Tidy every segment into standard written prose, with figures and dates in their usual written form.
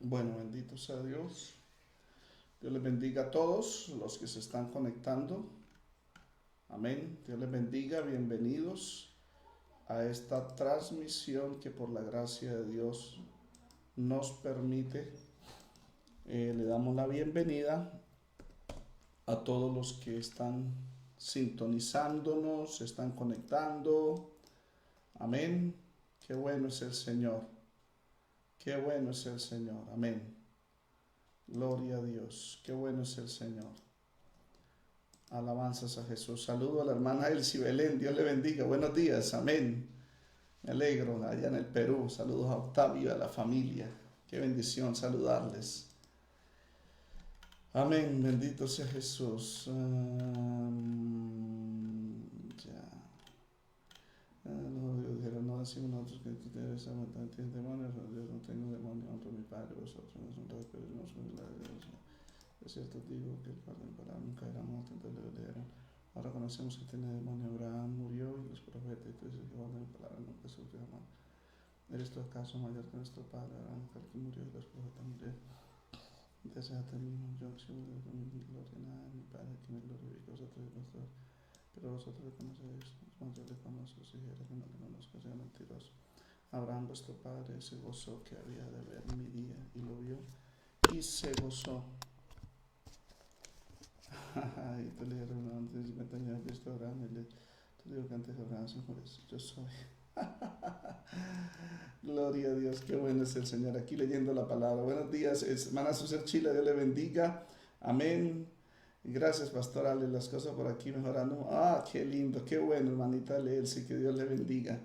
Bueno, bendito sea Dios. Dios les bendiga a todos los que se están conectando. Amén. Dios les bendiga. Bienvenidos a esta transmisión que por la gracia de Dios nos permite. Le damos la bienvenida a todos los que están sintonizándonos, se están conectando. Amén. Qué bueno es el Señor. Qué bueno es el Señor. Amén. Gloria a Dios. Qué bueno es el Señor. Alabanzas a Jesús. Saludo a la hermana Elsie Belén. Dios le bendiga. Buenos días. Amén. Me alegro allá en el Perú. Saludos a Octavio y a la familia. Qué bendición saludarles. Amén. Bendito sea Jesús. Ya. No decimos nosotros que tú debes matar, tienes demonios. Yo no tengo demonios. Honro a mi Padre. Vosotros no son todos, pero no son la de Dios. Es cierto, digo que el Padre en palabra nunca era muerto, entonces le leyeron. Ahora conocemos que tiene demonio. Abraham murió y los profetas, entonces el Padre en palabra nunca surgió jamás. ¿Eres tú acaso mayor que nuestro Padre Abraham, que murió y los profetas murieron? Entonces a ti mismo yo exhibo de mi gloria nada, mi Padre que me glorifique vosotros y vosotros. Pero vosotros le conocéis, más yo le conozco, si dijera que no le conozco, sea mentiroso. Abraham vuestro Padre se gozó que había de ver mi día y lo vio y se gozó. Y te leyeron antes 50 años has visto a Abraham y te digo que antes de Abraham se murió, yo soy. Gloria a Dios, qué bueno es el Señor. Aquí leyendo la palabra. Buenos días, hermana Suser Chila, Dios le bendiga. Amén. Gracias, Pastor Ale, las cosas por aquí mejorando. Ah, qué lindo, qué bueno, hermanita Elsie, que Dios le bendiga.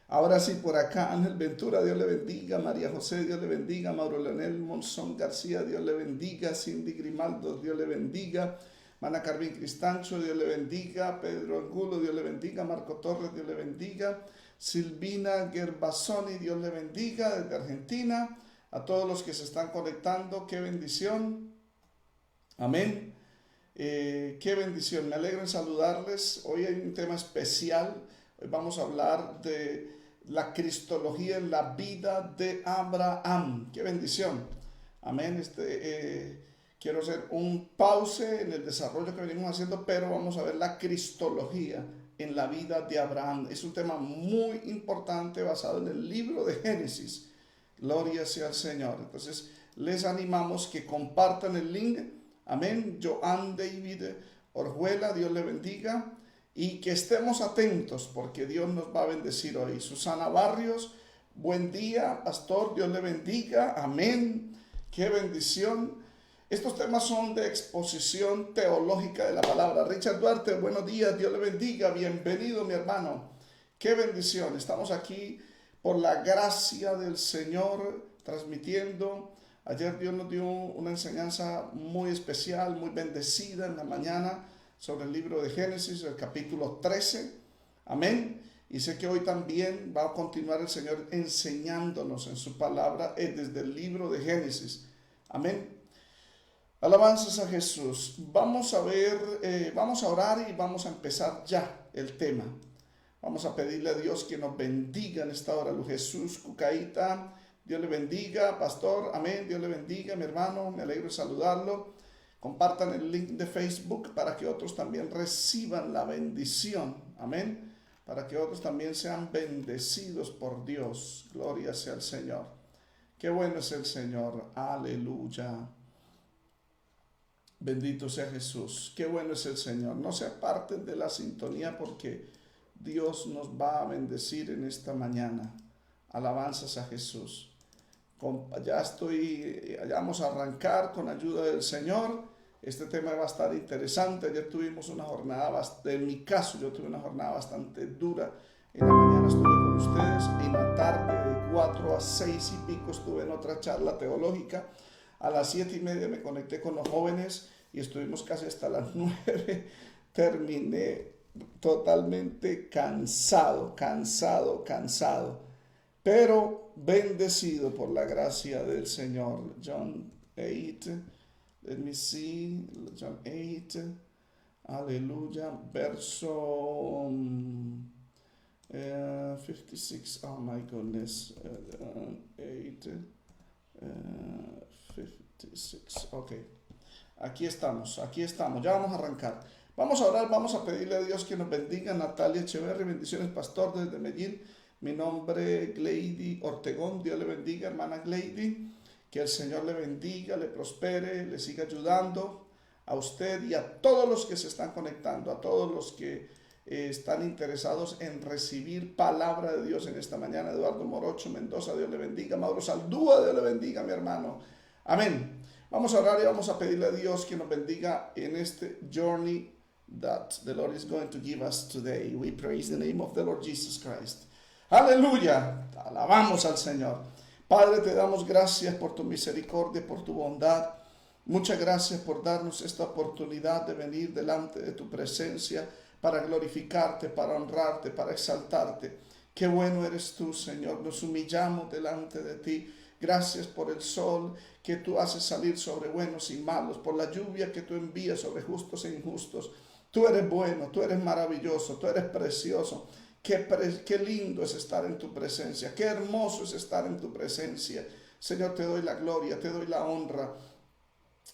Ahora sí, por acá, Ángel Ventura, Dios le bendiga. María José, Dios le bendiga. Mauro Leonel Monzón García, Dios le bendiga. Cindy Grimaldo, Dios le bendiga. Mana Carmen Cristancho, Dios le bendiga. Pedro Angulo, Dios le bendiga. Marco Torres, Dios le bendiga. Silvina Gerbasoni, Dios le bendiga desde Argentina. A todos los que se están conectando, qué bendición. Amén. Qué bendición. Me alegro en saludarles. Hoy hay un tema especial. Hoy vamos a hablar de la cristología en la vida de Abraham. Qué bendición. Amén. Quiero hacer un pause en el desarrollo que venimos haciendo, pero vamos a ver la cristología en la vida de Abraham. Es un tema muy importante basado en el libro de Génesis. Gloria sea al Señor. Entonces, les animamos que compartan el link. Amén. Joan David Orjuela, Dios le bendiga. Y que estemos atentos porque Dios nos va a bendecir hoy. Susana Barrios, buen día, pastor, Dios le bendiga. Amén. Qué bendición. Estos temas son de exposición teológica de la palabra. Richard Duarte, buenos días, Dios le bendiga, bienvenido mi hermano. Qué bendición, estamos aquí por la gracia del Señor transmitiendo. Ayer Dios nos dio una enseñanza muy especial, muy bendecida en la mañana sobre el libro de Génesis, el capítulo 13. Amén. Y sé que hoy también va a continuar el Señor enseñándonos en su palabra desde el libro de Génesis. Amén. Alabanzas a Jesús. Vamos a ver, vamos a orar y vamos a empezar ya el tema. Vamos a pedirle a Dios que nos bendiga en esta hora. Luz Jesús Cucaíta, Dios le bendiga, pastor, amén, Dios le bendiga, mi hermano, me alegro de saludarlo. Compartan el link de Facebook para que otros también reciban la bendición, amén, para que otros también sean bendecidos por Dios. Gloria sea al Señor. Qué bueno es el Señor, aleluya. Bendito sea Jesús. Qué bueno es el Señor. No se aparten de la sintonía porque Dios nos va a bendecir en esta mañana. Alabanzas a Jesús. Ya vamos a arrancar con ayuda del Señor. Este tema va a estar interesante. Ayer tuvimos una jornada, en mi caso, yo tuve una jornada bastante dura. En la mañana estuve con ustedes, en la tarde de 4 a 6 y pico estuve en otra charla teológica. A las 7:30 me conecté con los jóvenes y estuvimos casi hasta las 9. Terminé totalmente cansado, pero bendecido por la gracia del Señor. John 8, let me see, John 8, aleluya, verso 56, oh my goodness, 8, 56, ok. Aquí estamos. Ya vamos a arrancar. Vamos a orar, vamos a pedirle a Dios que nos bendiga. Natalia Echeverri, bendiciones, pastor, desde Medellín. Mi nombre es Glady Ortegón. Dios le bendiga, hermana Glady. Que el Señor le bendiga, le prospere, le siga ayudando a usted y a todos los que se están conectando, a todos los que están interesados en recibir palabra de Dios en esta mañana. Eduardo Morocho Mendoza, Dios le bendiga. Mauro Saldúa, Dios le bendiga, mi hermano. Amén. Vamos a orar y vamos a pedirle a Dios que nos bendiga en este journey that the Lord is going to give us today. We praise the name of the Lord Jesus Christ. Aleluya. Alabamos al Señor. Padre, te damos gracias por tu misericordia, por tu bondad. Muchas gracias por darnos esta oportunidad de venir delante de tu presencia para glorificarte, para honrarte, para exaltarte. Qué bueno eres tú, Señor. Nos humillamos delante de ti. Gracias por el sol que tú haces salir sobre buenos y malos, por la lluvia que tú envías sobre justos e injustos. Tú eres bueno, tú eres maravilloso, tú eres precioso. Qué lindo es estar en tu presencia, qué hermoso es estar en tu presencia. Señor, te doy la gloria, te doy la honra.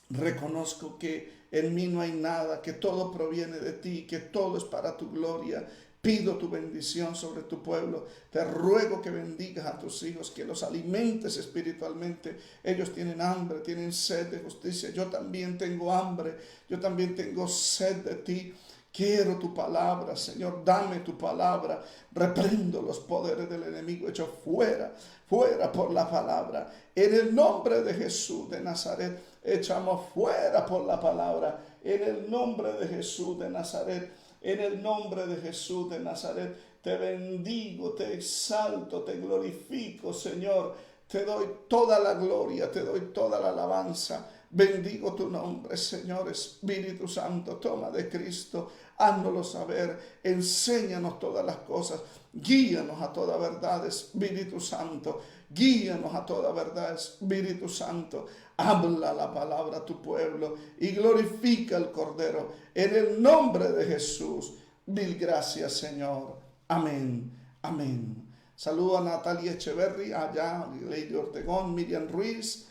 Reconozco que en mí no hay nada, que todo proviene de ti, que todo es para tu gloria. Pido tu bendición sobre tu pueblo. Te ruego que bendigas a tus hijos, que los alimentes espiritualmente. Ellos tienen hambre, tienen sed de justicia. Yo también tengo hambre, yo también tengo sed de ti. Quiero tu palabra, Señor, dame tu palabra. Reprendo los poderes del enemigo, hecho fuera por la palabra. En el nombre de Jesús de Nazaret, echamos fuera por la palabra. En el nombre de Jesús de Nazaret, en el nombre de Jesús de Nazaret, te bendigo, te exalto, te glorifico, Señor. Te doy toda la gloria, te doy toda la alabanza. Bendigo tu nombre, Señor. Espíritu Santo, toma de Cristo, háznoslo saber, enséñanos todas las cosas, guíanos a toda verdad, Espíritu Santo, guíanos a toda verdad, Espíritu Santo. Habla la palabra a tu pueblo y glorifica al Cordero. En el nombre de Jesús, mil gracias, Señor. Amén, amén. Saludo a Natalia Echeverri, allá, Lady Ortegón, Miriam Ruiz,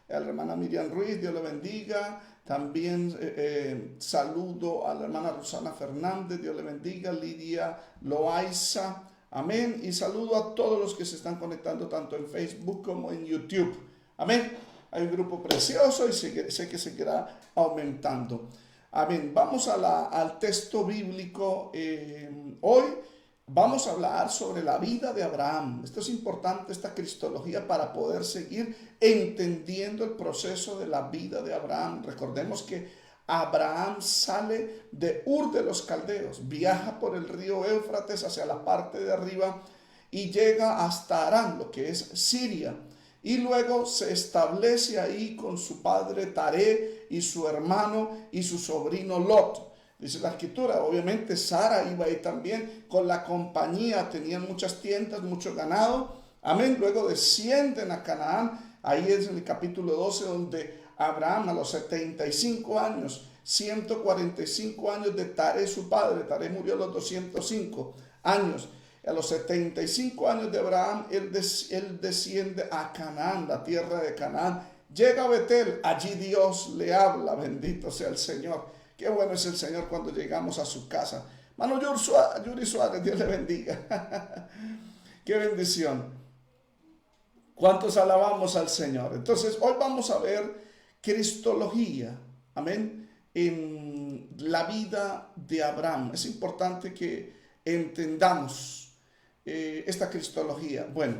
a la hermana Miriam Ruiz, Dios le bendiga. También saludo a la hermana Rosana Fernández, Dios le bendiga. Lidia Loaiza, amén. Y saludo a todos los que se están conectando tanto en Facebook como en YouTube, amén. Hay un grupo precioso y sé que seguirá aumentando, amén. Vamos al texto bíblico. Hoy vamos a hablar sobre la vida de Abraham. Esto es importante, esta cristología, para poder seguir entendiendo el proceso de la vida de Abraham. Recordemos que Abraham sale de Ur de los Caldeos, viaja por el río Éufrates hacia la parte de arriba y llega hasta Harán, lo que es Siria. Y luego se establece ahí con su padre Taré y su hermano y su sobrino Lot. Dice la escritura, obviamente Sara iba ahí también con la compañía, tenían muchas tiendas, mucho ganado. Amén. Luego descienden a Canaán. Ahí es en el capítulo 12 donde Abraham a los 75 años, 145 años de Taré su padre. Taré murió a los 205 años. A los 75 años de Abraham, él desciende a Canaán, la tierra de Canaán. Llega a Betel, allí Dios le habla, bendito sea el Señor. Qué bueno es el Señor cuando llegamos a su casa. Mano Yuri Suárez, Dios le bendiga. Qué bendición. ¿Cuántos alabamos al Señor? Entonces, hoy vamos a ver cristología, amén, en la vida de Abraham. Es importante que entendamos esta cristología. Bueno,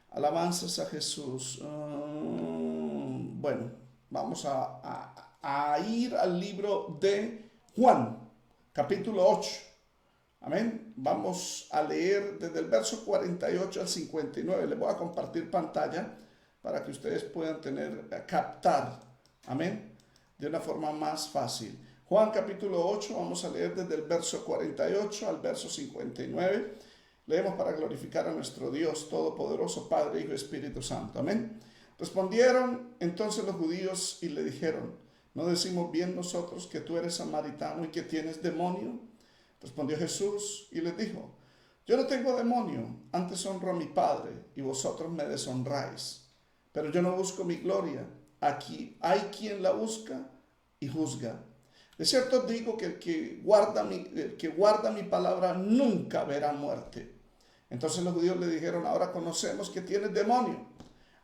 alabanzas a Jesús. Bueno, vamos a ir al libro de Juan, capítulo 8. Amén. Vamos a leer desde el verso 48 al 59. Les voy a compartir pantalla para que ustedes puedan captar, amén, de una forma más fácil. Juan capítulo 8, vamos a leer desde el verso 48 al verso 59. Leemos para glorificar a nuestro Dios Todopoderoso, Padre, Hijo y Espíritu Santo. Amén. Respondieron entonces los judíos y le dijeron: ¿no decimos bien nosotros que tú eres samaritano y que tienes demonio? Respondió Jesús y les dijo: yo no tengo demonio, antes honro a mi Padre y vosotros me deshonráis. pero yo no busco mi gloria. Aquí hay quien la busca y juzga. De cierto os digo que el que guarda mi palabra nunca verá muerte. Entonces los judíos le dijeron, ahora conocemos que tienes demonio.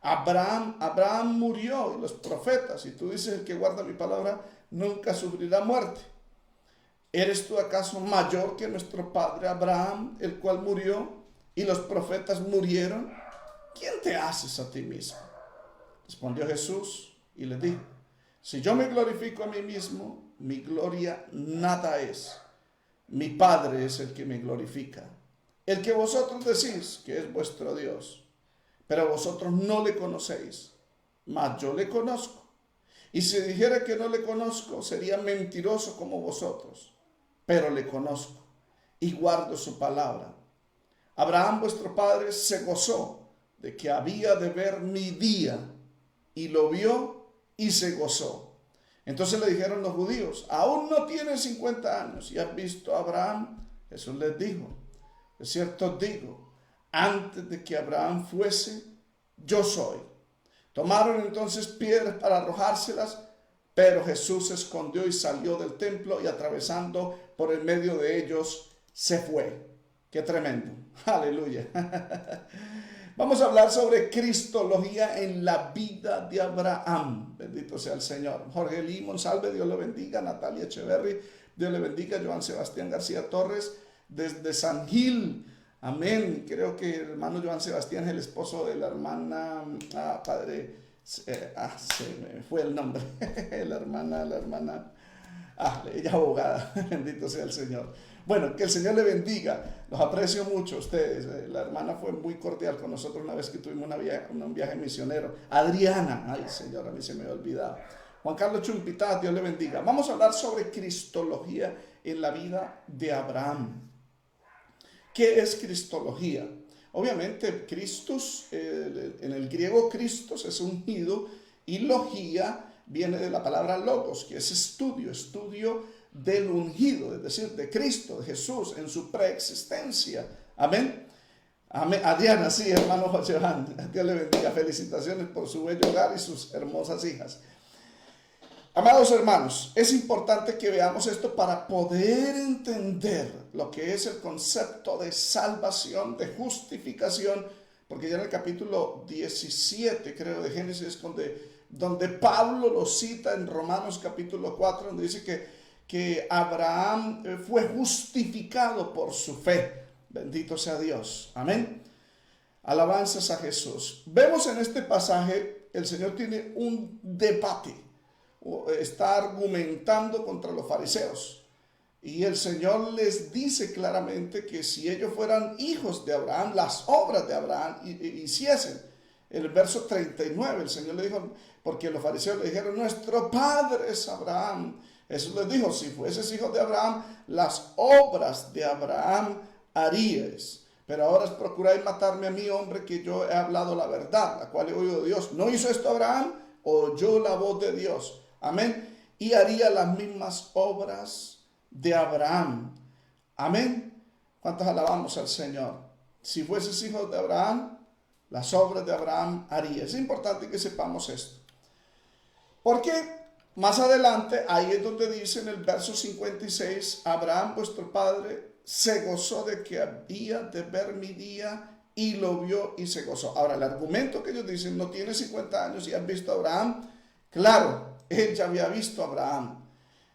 Abraham murió y los profetas, y tú dices, el que guarda mi palabra nunca sufrirá muerte. ¿Eres tú acaso mayor que nuestro padre Abraham, el cual murió y los profetas murieron? ¿Quién te haces a ti mismo? Respondió Jesús y le dijo, si yo me glorifico a mí mismo, mi gloria nada es. Mi Padre es el que me glorifica, el que vosotros decís que es vuestro Dios, pero vosotros no le conocéis, mas yo le conozco. Y si dijera que no le conozco, sería mentiroso como vosotros, pero le conozco y guardo su palabra. Abraham vuestro padre se gozó de que había de ver mi día, y lo vio y se gozó. Entonces le dijeron los judíos, aún no tienes 50 años y has visto a Abraham. Jesús les dijo, de cierto os digo, antes de que Abraham fuese, yo soy. Tomaron entonces piedras para arrojárselas, pero Jesús se escondió y salió del templo y atravesando por el medio de ellos se fue. Qué tremendo. Aleluya. Vamos a hablar sobre cristología en la vida de Abraham. Bendito sea el Señor. Jorge Lee Monsalve, Dios le bendiga. Natalia Echeverry, Dios le bendiga. Joan Sebastián García Torres, desde San Gil. Amén. Creo que el hermano Joan Sebastián es el esposo de la hermana, se me fue el nombre. la hermana, ella abogada. Bendito sea el Señor. Bueno, que el Señor le bendiga. Los aprecio mucho a ustedes. La hermana fue muy cordial con nosotros una vez que tuvimos un viaje misionero. Adriana, ay Señor, a mí se me había olvidado. Juan Carlos Chumpitaz, Dios le bendiga. Vamos a hablar sobre cristología en la vida de Abraham. ¿Qué es cristología? Obviamente, Christus, en el griego Christos es ungido, y logía viene de la palabra logos, que es estudio del ungido, es decir, de Cristo, de Jesús, en su preexistencia. Amén. Amén. Adriana, sí, hermano Johan, Dios le bendiga. Felicitaciones por su bello hogar y sus hermosas hijas. Amados hermanos, es importante que veamos esto para poder entender lo que es el concepto de salvación, de justificación, porque ya en el capítulo 17, creo, de Génesis, donde Pablo lo cita en Romanos capítulo 4, donde dice que Abraham fue justificado por su fe. Bendito sea Dios. Amén. Alabanzas a Jesús. Vemos en este pasaje, el Señor tiene un debate. Está argumentando contra los fariseos. Y el Señor les dice claramente que si ellos fueran hijos de Abraham, las obras de Abraham hiciesen. En el verso 39, el Señor le dijo, porque los fariseos le dijeron, nuestro padre es Abraham. Jesús les dijo, si fueses hijo de Abraham, las obras de Abraham harías. Pero ahora procuráis matarme a mí, hombre, que yo he hablado la verdad, la cual he oído de Dios. ¿No hizo esto Abraham? Oyó la voz de Dios. Amén. Y haría las mismas obras de Abraham. Amén. ¿Cuántos alabamos al Señor? Si fueses hijo de Abraham, las obras de Abraham haría. Es importante que sepamos esto. Porque más adelante, ahí es donde dice en el verso 56, Abraham vuestro padre se gozó de que había de ver mi día y lo vio y se gozó. Ahora, el argumento que ellos dicen, no tiene 50 años y has visto a Abraham, claro, él ya había visto a Abraham.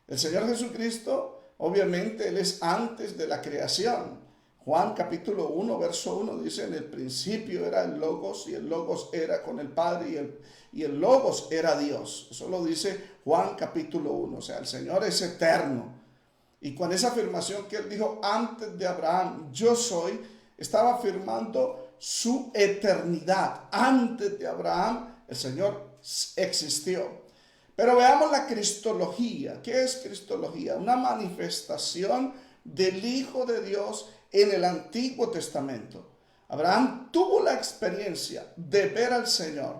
El Señor Jesucristo, obviamente, Él es antes de la creación. Juan capítulo 1, verso 1 dice, en el principio era el Logos y el Logos era con el Padre y el Logos era Dios. Eso lo dice Juan capítulo 1, o sea, el Señor es eterno. Y con esa afirmación que Él dijo antes de Abraham, yo soy, estaba afirmando su eternidad. Antes de Abraham, el Señor existió. Pero veamos la cristología. ¿Qué es cristología? Una manifestación del Hijo de Dios en el Antiguo Testamento. Abraham tuvo la experiencia de ver al Señor.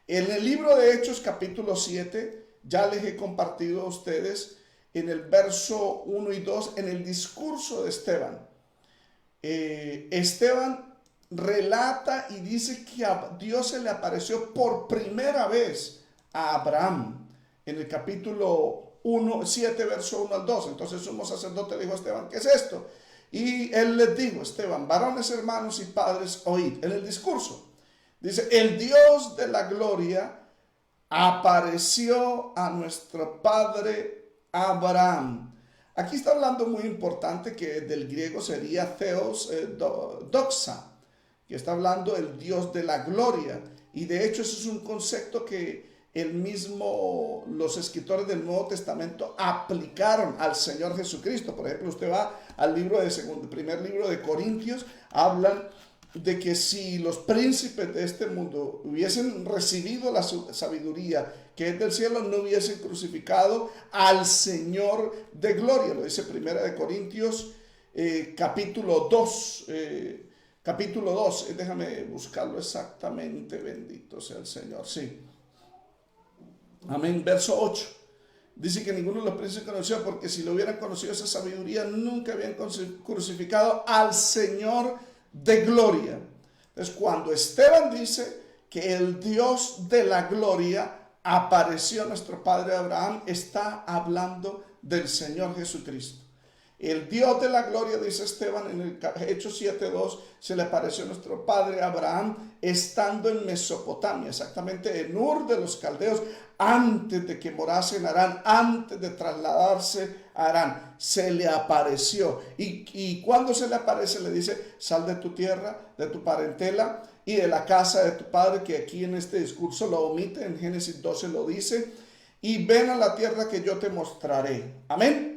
En el libro de Hechos capítulo 7, ya les he compartido a ustedes en el verso 1 y 2, en el discurso de Esteban. Esteban relata y dice que a Dios se le apareció por primera vez a Abraham en el capítulo 7, verso 1 al 2. Entonces sumo sacerdote le dijo a Esteban, ¿qué es esto? Y él les dijo, Esteban, varones, hermanos y padres, oíd. En el discurso dice, el Dios de la gloria apareció a nuestro padre Abraham. Aquí está hablando muy importante que del griego sería Theos doxa, que está hablando el Dios de la gloria. Y de hecho eso es un concepto que los escritores del Nuevo Testamento aplicaron al Señor Jesucristo. Por ejemplo, usted va al primer libro de Corintios, hablan de que si los príncipes de este mundo hubiesen recibido la sabiduría que es del cielo, no hubiesen crucificado al Señor de gloria. Lo dice Primera de Corintios capítulo 2. Capítulo 2, déjame buscarlo exactamente, bendito sea el Señor, sí. Amén, verso 8. Dice que ninguno de los príncipes conoció, porque si lo hubieran conocido esa sabiduría, nunca habían crucificado al Señor de gloria. Entonces, cuando Esteban dice que el Dios de la gloria apareció a nuestro padre Abraham, está hablando del Señor Jesucristo. El Dios de la gloria, dice Esteban en el Hechos 7:2, se le apareció a nuestro padre Abraham estando en Mesopotamia, exactamente en Ur de los Caldeos, antes de que morase en Harán, antes de trasladarse a Harán. Se le apareció. Y cuando se le aparece, le dice, sal de tu tierra, de tu parentela y de la casa de tu padre, que aquí en este discurso lo omite, en Génesis 12 lo dice, y ven a la tierra que yo te mostraré. Amén.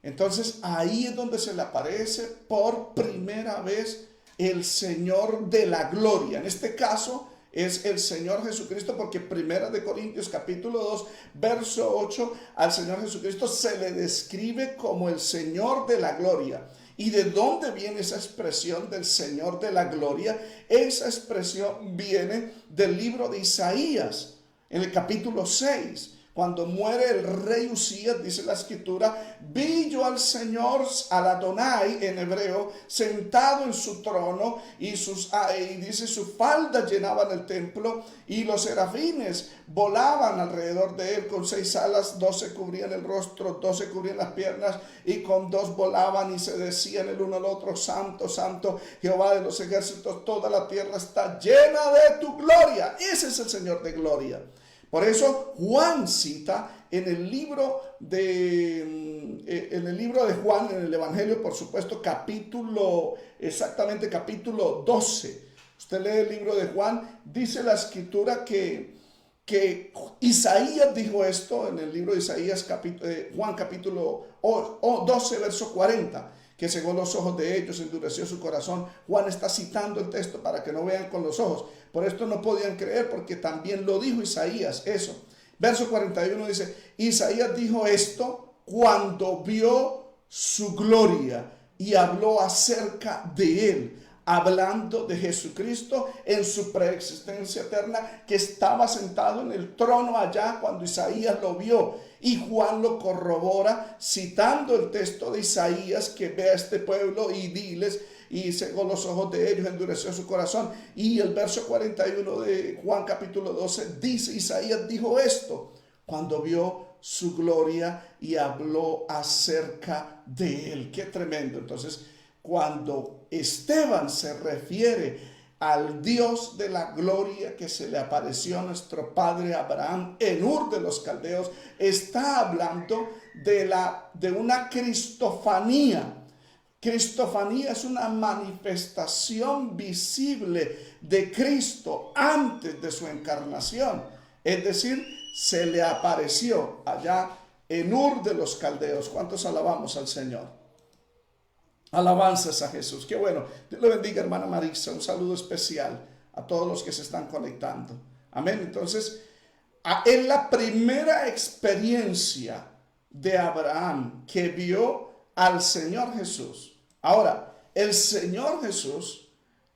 Entonces ahí es donde se le aparece por primera vez el Señor de la gloria. En este caso es el Señor Jesucristo, porque Primera de Corintios capítulo 2 verso 8 al Señor Jesucristo se le describe como el Señor de la gloria. ¿Y de dónde viene esa expresión del Señor de la gloria? Esa expresión viene del libro de Isaías en el capítulo 6. Cuando muere el rey Usías, dice la escritura, vi yo al Señor, al Adonai en hebreo, sentado en su trono, y dice su falda llenaban el templo, y los serafines volaban alrededor de él con 6 alas, 12 cubrían el rostro, 12 cubrían las piernas, y con 2 volaban y se decían el uno al otro, santo, santo, Jehová de los ejércitos, toda la tierra está llena de tu gloria. Ese es el Señor de gloria. Por eso Juan cita en el libro de Juan, en el Evangelio, por supuesto, capítulo 12. Usted lee el libro de Juan, dice la escritura que Isaías dijo esto en el libro de Isaías, Juan capítulo 12, verso 40. Que cegó los ojos de ellos, endureció su corazón. Juan está citando el texto para que no vean con los ojos. Por esto no podían creer, porque también lo dijo Isaías eso. Verso 41 dice, Isaías dijo esto cuando vio su gloria y habló acerca de él, hablando de Jesucristo en su preexistencia eterna, que estaba sentado en el trono allá cuando Isaías lo vio. Y Juan lo corrobora citando el texto de Isaías, que ve a este pueblo y diles, y cegó los ojos de ellos, endureció su corazón. Y el verso 41 de Juan capítulo 12 dice, Isaías dijo esto cuando vio su gloria y habló acerca de él. Qué tremendo. Entonces, cuando Esteban se refiere al Dios de la gloria que se le apareció a nuestro padre Abraham en Ur de los Caldeos, está hablando de una cristofanía. Cristofanía es una manifestación visible de Cristo antes de su encarnación. Es decir, se le apareció allá en Ur de los Caldeos. ¿Cuántos alabamos al Señor? Alabanzas a Jesús. Qué bueno. Dios le bendiga, hermana Marisa. Un saludo especial a todos los que se están conectando. Amén. Entonces, es la primera experiencia de Abraham que vio al Señor Jesús. Ahora, el Señor Jesús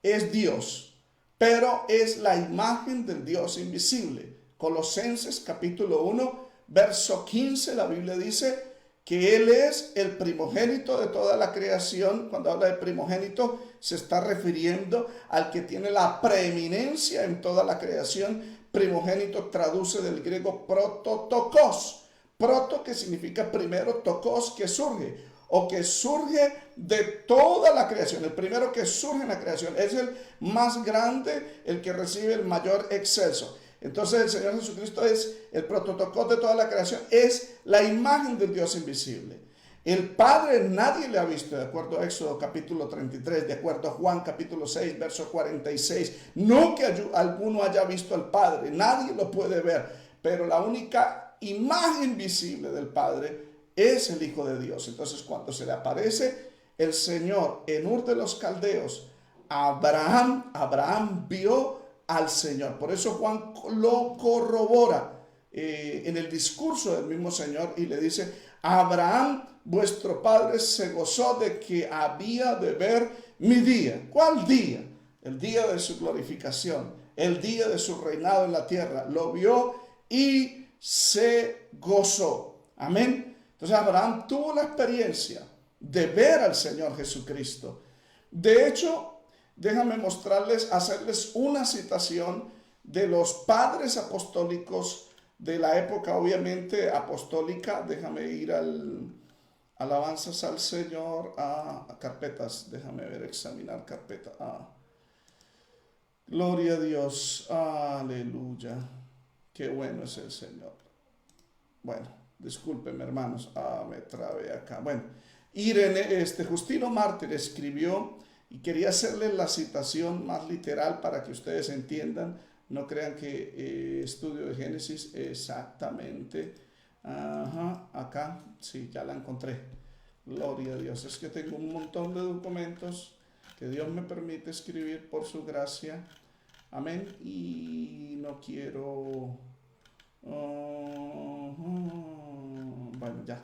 es Dios, pero es la imagen del Dios invisible. Colosenses capítulo 1, verso 15, la Biblia dice que Él es el primogénito de toda la creación. Cuando habla de primogénito, se está refiriendo al que tiene la preeminencia en toda la creación. Primogénito traduce del griego prototokos. Proto, que significa primero, tokos, que surge, o que surge de toda la creación. El primero que surge en la creación es el más grande, el que recibe el mayor excelso. Entonces el Señor Jesucristo es el prototokos de toda la creación, es la imagen del Dios invisible. El Padre nadie le ha visto, de acuerdo a Éxodo capítulo 33, de acuerdo a Juan capítulo 6, verso 46. No que alguno haya visto al Padre, nadie lo puede ver, pero la única imagen visible del Padre es el Hijo de Dios. Entonces, cuando se le aparece el Señor en Ur de los Caldeos a Abraham vio al Señor. Por eso Juan lo corrobora en el discurso del mismo Señor y le dice: Abraham, vuestro padre, se gozó de que había de ver mi día. ¿Cuál día? El día de su glorificación, el día de su reinado en la tierra. Lo vio y se gozó. Amén. Entonces Abraham tuvo la experiencia de ver al Señor Jesucristo. De hecho, déjame mostrarles, hacerles una citación de los padres apostólicos de la época, obviamente, apostólica. Déjame ir al alabanzas al Señor, a carpetas. Déjame ver, examinar carpeta. Gloria a Dios. Aleluya. Qué bueno es el Señor. Bueno, discúlpenme, hermanos. Me trabé acá. Bueno, Justino Mártir escribió, y quería hacerle la citación más literal para que ustedes entiendan. No crean que estudio de Génesis exactamente. Acá, sí, ya la encontré. Gloria a Dios. Es que tengo un montón de documentos que Dios me permite escribir por su gracia. Amén. Y no quiero... bueno, ya.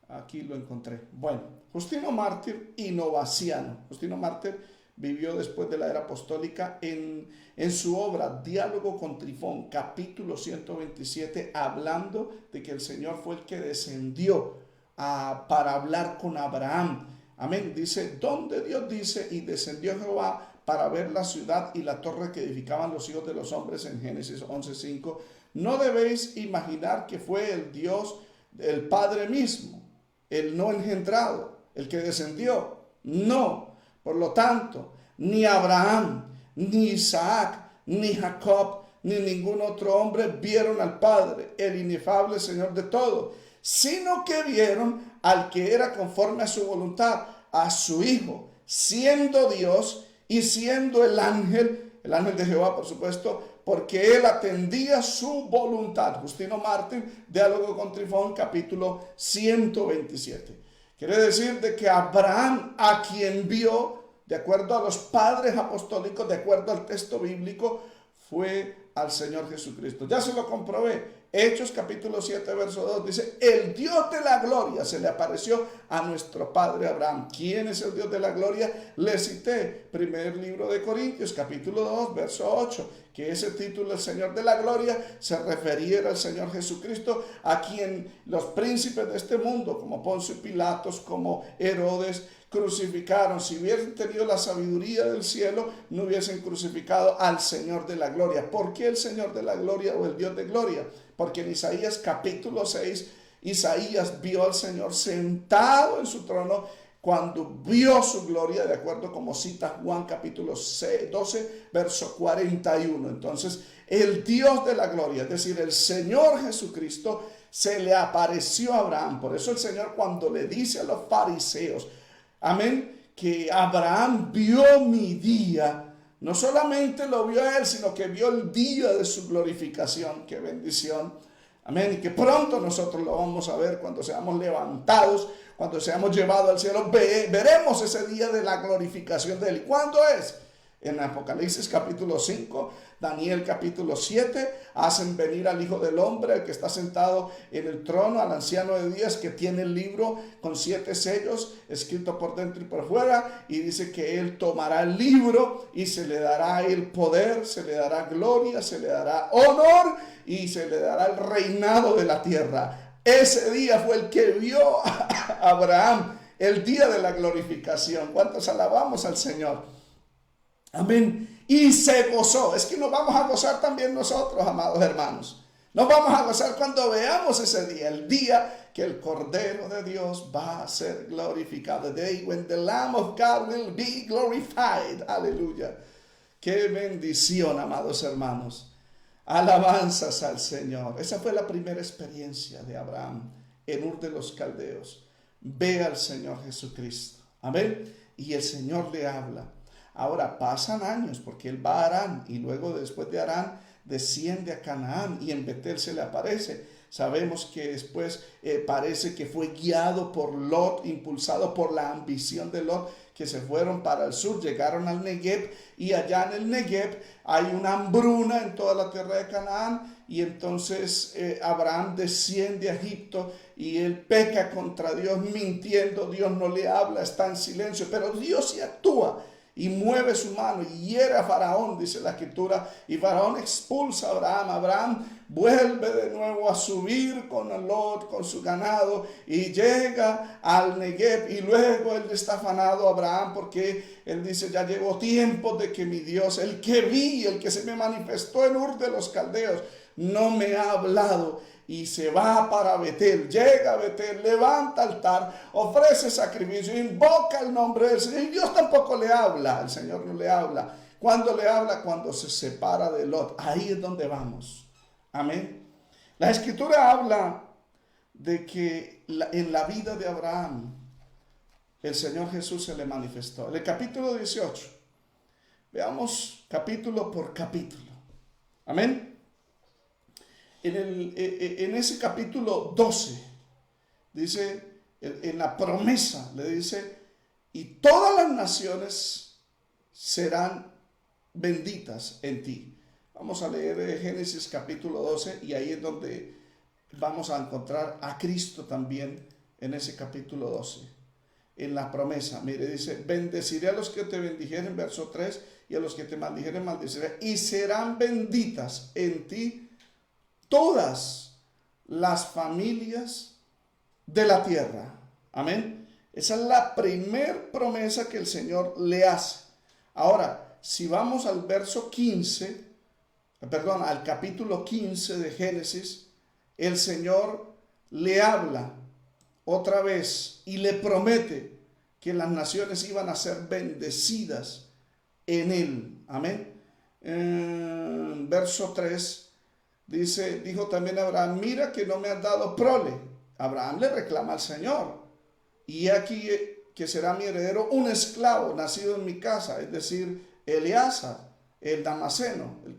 Aquí lo encontré. Bueno, Justino Mártir y Novaciano. Justino Mártir vivió después de la era apostólica. En su obra Diálogo con Trifón, capítulo 127, hablando de que el Señor fue el que descendió para hablar con Abraham. Amén. Dice, donde Dios dice, y descendió Jehová para ver la ciudad y la torre que edificaban los hijos de los hombres, en Génesis 11:5. No debéis imaginar que fue el Dios, el Padre mismo, el no engendrado, el que descendió. No. Por lo tanto, ni Abraham, ni Isaac, ni Jacob, ni ningún otro hombre vieron al Padre, el inefable Señor de todo, sino que vieron al que era conforme a su voluntad, a su Hijo, siendo Dios y siendo el ángel de Jehová, por supuesto, porque él atendía su voluntad. Justino Mártir, Diálogo con Trifón, capítulo 127. Quiere decir de que Abraham, a quien vio, de acuerdo a los padres apostólicos, de acuerdo al texto bíblico, fue al Señor Jesucristo. Ya se lo comprobé. Hechos capítulo 7, verso 2 dice, el Dios de la gloria se le apareció a nuestro padre Abraham. ¿Quién es el Dios de la gloria? Le cité, primer libro de Corintios, capítulo 2, verso 8, que ese título, el Señor de la gloria, se referiera al Señor Jesucristo, a quien los príncipes de este mundo, como Poncio y Pilatos, como Herodes, crucificaron. Si hubiesen tenido la sabiduría del cielo, no hubiesen crucificado al Señor de la gloria. ¿Por qué el Señor de la gloria o el Dios de gloria? Porque en Isaías capítulo 6, Isaías vio al Señor sentado en su trono cuando vio su gloria, de acuerdo como cita Juan capítulo 12, verso 41. Entonces, el Dios de la gloria, es decir, el Señor Jesucristo, se le apareció a Abraham. Por eso el Señor, cuando le dice a los fariseos, amén, que Abraham vio mi día, no solamente lo vio a él, sino que vio el día de su glorificación. Qué bendición. Amén. Y que pronto nosotros lo vamos a ver cuando seamos levantados, cuando seamos llevados al cielo. Veremos ese día de la glorificación de él. ¿Y cuándo es? En Apocalipsis capítulo 5, Daniel capítulo 7, hacen venir al Hijo del Hombre, el que está sentado en el trono, al anciano de días, que tiene el libro con 7 sellos, escrito por dentro y por fuera, y dice que él tomará el libro y se le dará el poder, se le dará gloria, se le dará honor y se le dará el reinado de la tierra. Ese día fue el que vio a Abraham, el día de la glorificación. ¿Cuántos alabamos al Señor? Amén. Y se gozó. Es que nos vamos a gozar también nosotros, amados hermanos. Nos vamos a gozar cuando veamos ese día, el día que el Cordero de Dios va a ser glorificado. The day when the Lamb of God will be glorified. Aleluya. Qué bendición, amados hermanos. Alabanzas al Señor. Esa fue la primera experiencia de Abraham en Ur de los Caldeos. Ve al Señor Jesucristo. Amén. Y el Señor le habla. Ahora pasan años porque él va a Harán y luego después de Harán desciende a Canaán y en Betel se le aparece. Sabemos que después parece que fue guiado por Lot, impulsado por la ambición de Lot, que se fueron para el sur, llegaron al Negev y allá en el Negev hay una hambruna en toda la tierra de Canaán y entonces Abraham desciende a Egipto y él peca contra Dios mintiendo, Dios no le habla, está en silencio, pero Dios sí actúa y mueve su mano y hiere a Faraón, dice la escritura, y Faraón expulsa a Abraham. Abraham vuelve de nuevo a subir con Lot, con su ganado, y llega al Negev, y luego él está afanado, Abraham, porque él dice, ya llegó tiempo de que mi Dios, el que vi, el que se me manifestó en Ur de los Caldeos, no me ha hablado. Y se va para Betel, llega a Betel, levanta altar, ofrece sacrificio, invoca el nombre del Señor. Y Dios tampoco le habla, el Señor no le habla. ¿Cuándo le habla? Cuando se separa de Lot. Ahí es donde vamos. Amén. La Escritura habla de que en la vida de Abraham, el Señor Jesús se le manifestó. En el capítulo 18, veamos capítulo por capítulo. Amén. En ese capítulo 12, dice, en la promesa, le dice, y todas las naciones serán benditas en ti. Vamos a leer Génesis capítulo 12 y ahí es donde vamos a encontrar a Cristo también en ese capítulo 12. En la promesa, mire, dice, bendeciré a los que te bendijeren, verso 3, y a los que te maldijeren, maldeciré, y serán benditas en ti todas las familias de la tierra. Amén. Esa es la primer promesa que el Señor le hace. Ahora, si vamos al verso 15, al capítulo 15 de Génesis, el Señor le habla otra vez y le promete que las naciones iban a ser bendecidas en él. Amén. Verso 3 dice, dijo también Abraham, mira que no me has dado prole. Abraham le reclama al Señor. Y aquí que será mi heredero un esclavo nacido en mi casa, es decir, Eleazar, el damasceno, el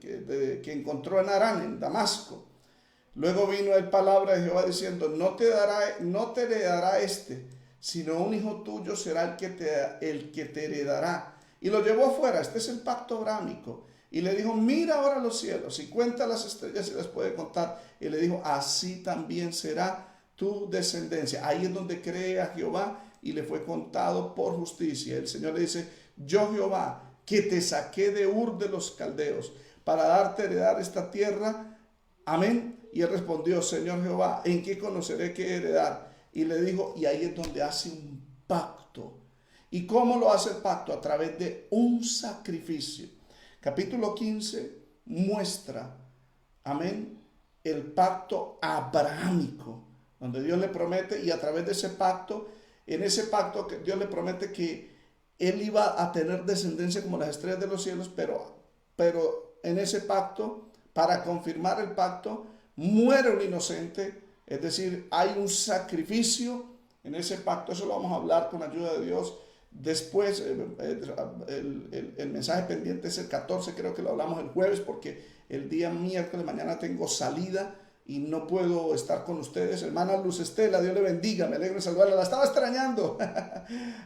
que encontró en Harán, en Damasco. Luego vino el palabra de Jehová diciendo, no te heredará sino un hijo tuyo será el que te heredará. Y lo llevó afuera. Este es el pacto abrámico. Y le dijo, mira ahora los cielos y cuenta las estrellas si las puede contar. Y le dijo, así también será tu descendencia. Ahí es donde cree a Jehová y le fue contado por justicia. El Señor le dice, yo Jehová, que te saqué de Ur de los Caldeos para darte a heredar esta tierra. Amén. Y él respondió, Señor Jehová, ¿en qué conoceré qué heredar? Y le dijo, y ahí es donde hace un pacto. ¿Y cómo lo hace el pacto? A través de un sacrificio. Capítulo 15 muestra, amén, el pacto abrahámico, donde Dios le promete, y a través de ese pacto, en ese pacto que Dios le promete que él iba a tener descendencia como las estrellas de los cielos, pero en ese pacto, para confirmar el pacto, muere un inocente, es decir, hay un sacrificio en ese pacto. Eso lo vamos a hablar con ayuda de Dios. Después, el mensaje pendiente es el 14, creo que lo hablamos el jueves, porque el día miércoles, mañana tengo salida y no puedo estar con ustedes. Hermana Luz Estela, Dios le bendiga, me alegro de saludarla, la estaba extrañando.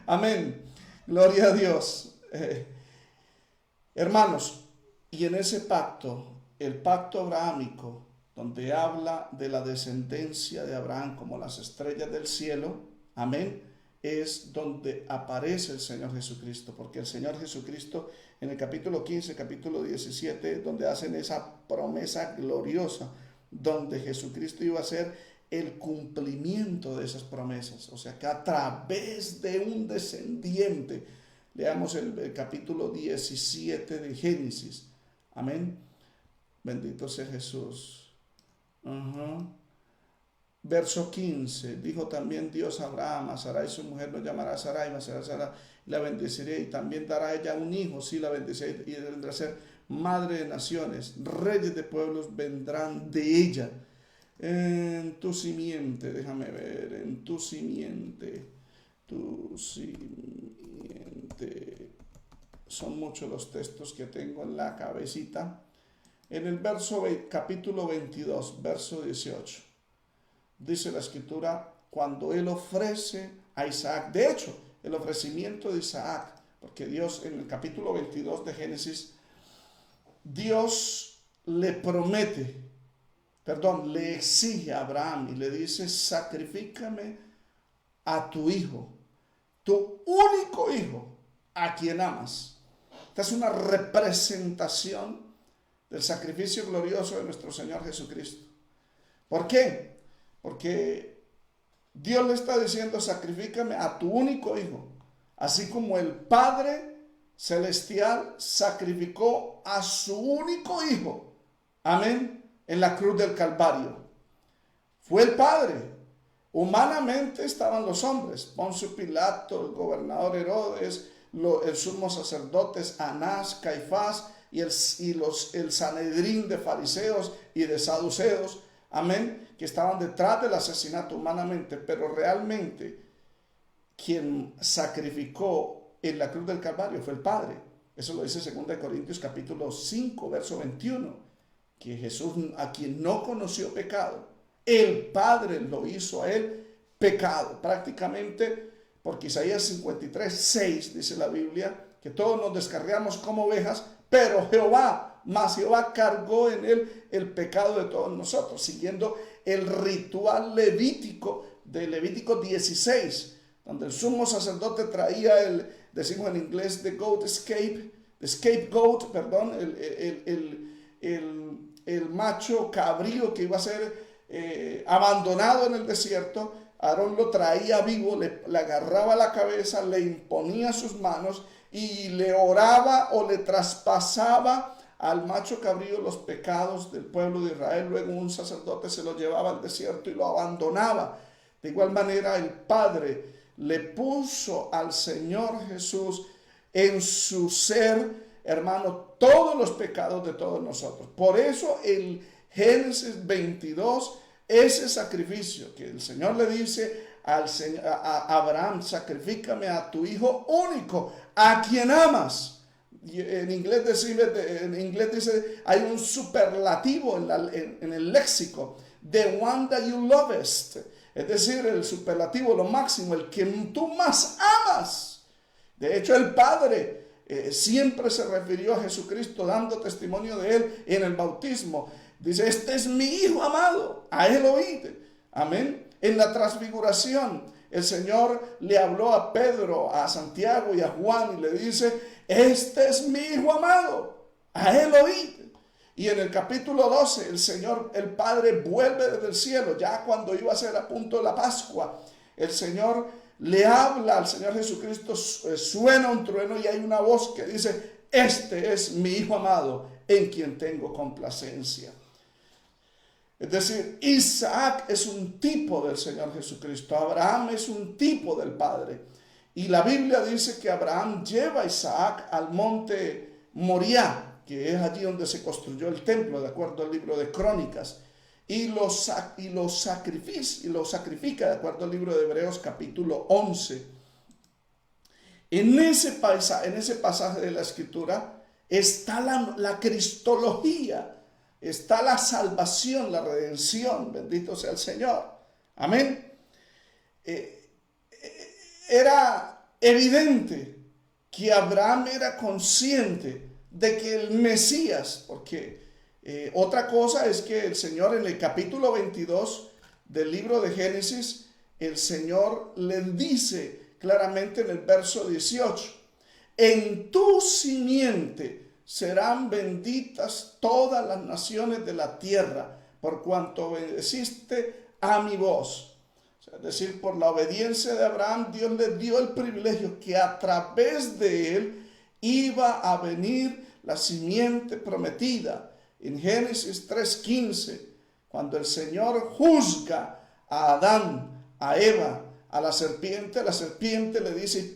Amén, gloria a Dios. Hermanos, y en ese pacto, el pacto abrahámico, donde habla de la descendencia de Abraham como las estrellas del cielo, amén, es donde aparece el Señor Jesucristo, porque el Señor Jesucristo en el capítulo 15, capítulo 17, donde hacen esa promesa gloriosa, donde Jesucristo iba a ser el cumplimiento de esas promesas. O sea que a través de un descendiente, leamos el capítulo 17 de Génesis. Amén. Bendito sea Jesús. Verso 15, dijo también Dios a Abraham: a Sarai su mujer no llamará Sarai, mas será Sara, y la bendeciré, y también dará a ella un hijo, sí la bendeciré, y vendrá a ser madre de naciones, reyes de pueblos vendrán de ella. En tu simiente, déjame ver, en tu simiente, son muchos los textos que tengo en la cabecita. En el capítulo 22, verso 18. Dice la escritura, cuando él ofrece a Isaac, de hecho, el ofrecimiento de Isaac, porque Dios en el capítulo 22 de Génesis, Dios le exige a Abraham y le dice: sacrifícame a tu hijo, tu único hijo, a quien amas. Esta es una representación del sacrificio glorioso de nuestro Señor Jesucristo. ¿Por qué? Porque Dios le está diciendo: sacrifícame a tu único hijo, así como el Padre Celestial sacrificó a su único hijo, amén, en la cruz del Calvario. Fue el Padre. Humanamente estaban los hombres: Poncio Pilato, el gobernador Herodes, el sumo sacerdotes Anás, Caifás y el Sanedrín de fariseos y de saduceos, amén, que estaban detrás del asesinato humanamente. Pero realmente quien sacrificó en la cruz del Calvario fue el Padre. Eso lo dice 2 Corintios capítulo 5, verso 21, que Jesús, a quien no conoció pecado, el Padre lo hizo a él pecado. Prácticamente, porque Isaías 53, 6 dice la Biblia, que todos nos descarriamos como ovejas, pero Jehová cargó en él el pecado de todos nosotros, siguiendo el ritual levítico de Levítico 16, donde el sumo sacerdote traía decimos en inglés, scapegoat, perdón, el macho cabrío que iba a ser abandonado en el desierto. Aarón lo traía vivo, le agarraba la cabeza, le imponía sus manos y le oraba o le traspasaba al macho cabrío los pecados del pueblo de Israel. Luego un sacerdote se lo llevaba al desierto y lo abandonaba. De igual manera, el Padre le puso al Señor Jesús en su ser, hermano, todos los pecados de todos nosotros. Por eso el Génesis 22, ese sacrificio que el Señor le dice a Abraham: sacrifícame a tu hijo único, a quien amas. Y en inglés dice, hay un superlativo en el léxico: the one that you lovest. Es decir, el superlativo, lo máximo, el que tú más amas. De hecho, el Padre siempre se refirió a Jesucristo dando testimonio de él en el bautismo. Dice: este es mi hijo amado, a él oíd. Amén. En la transfiguración, el Señor le habló a Pedro, a Santiago y a Juan y le dice: este es mi hijo amado, a él oíd. Y en el capítulo 12, el Señor, el Padre, vuelve desde el cielo, ya cuando iba a ser a punto de la Pascua. El Señor le habla al Señor Jesucristo, suena un trueno y hay una voz que dice: este es mi hijo amado, en quien tengo complacencia. Es decir, Isaac es un tipo del Señor Jesucristo, Abraham es un tipo del Padre. Y la Biblia dice que Abraham lleva a Isaac al monte Moriah, que es allí donde se construyó el templo, de acuerdo al libro de Crónicas, y lo sacrifica, de acuerdo al libro de Hebreos capítulo 11. En ese pasaje de la Escritura está la cristología, está la salvación, la redención. Bendito sea el Señor. Amén. Era evidente que Abraham era consciente de que el Mesías, porque otra cosa es que el Señor en el capítulo 22 del libro de Génesis, el Señor le dice claramente en el verso 18: en tu simiente serán benditas todas las naciones de la tierra, por cuanto obedeciste a mi voz. O sea, es decir, por la obediencia de Abraham, Dios le dio el privilegio que a través de él iba a venir la simiente prometida. En Génesis 3:15, cuando el Señor juzga a Adán, a Eva, a la serpiente le dice,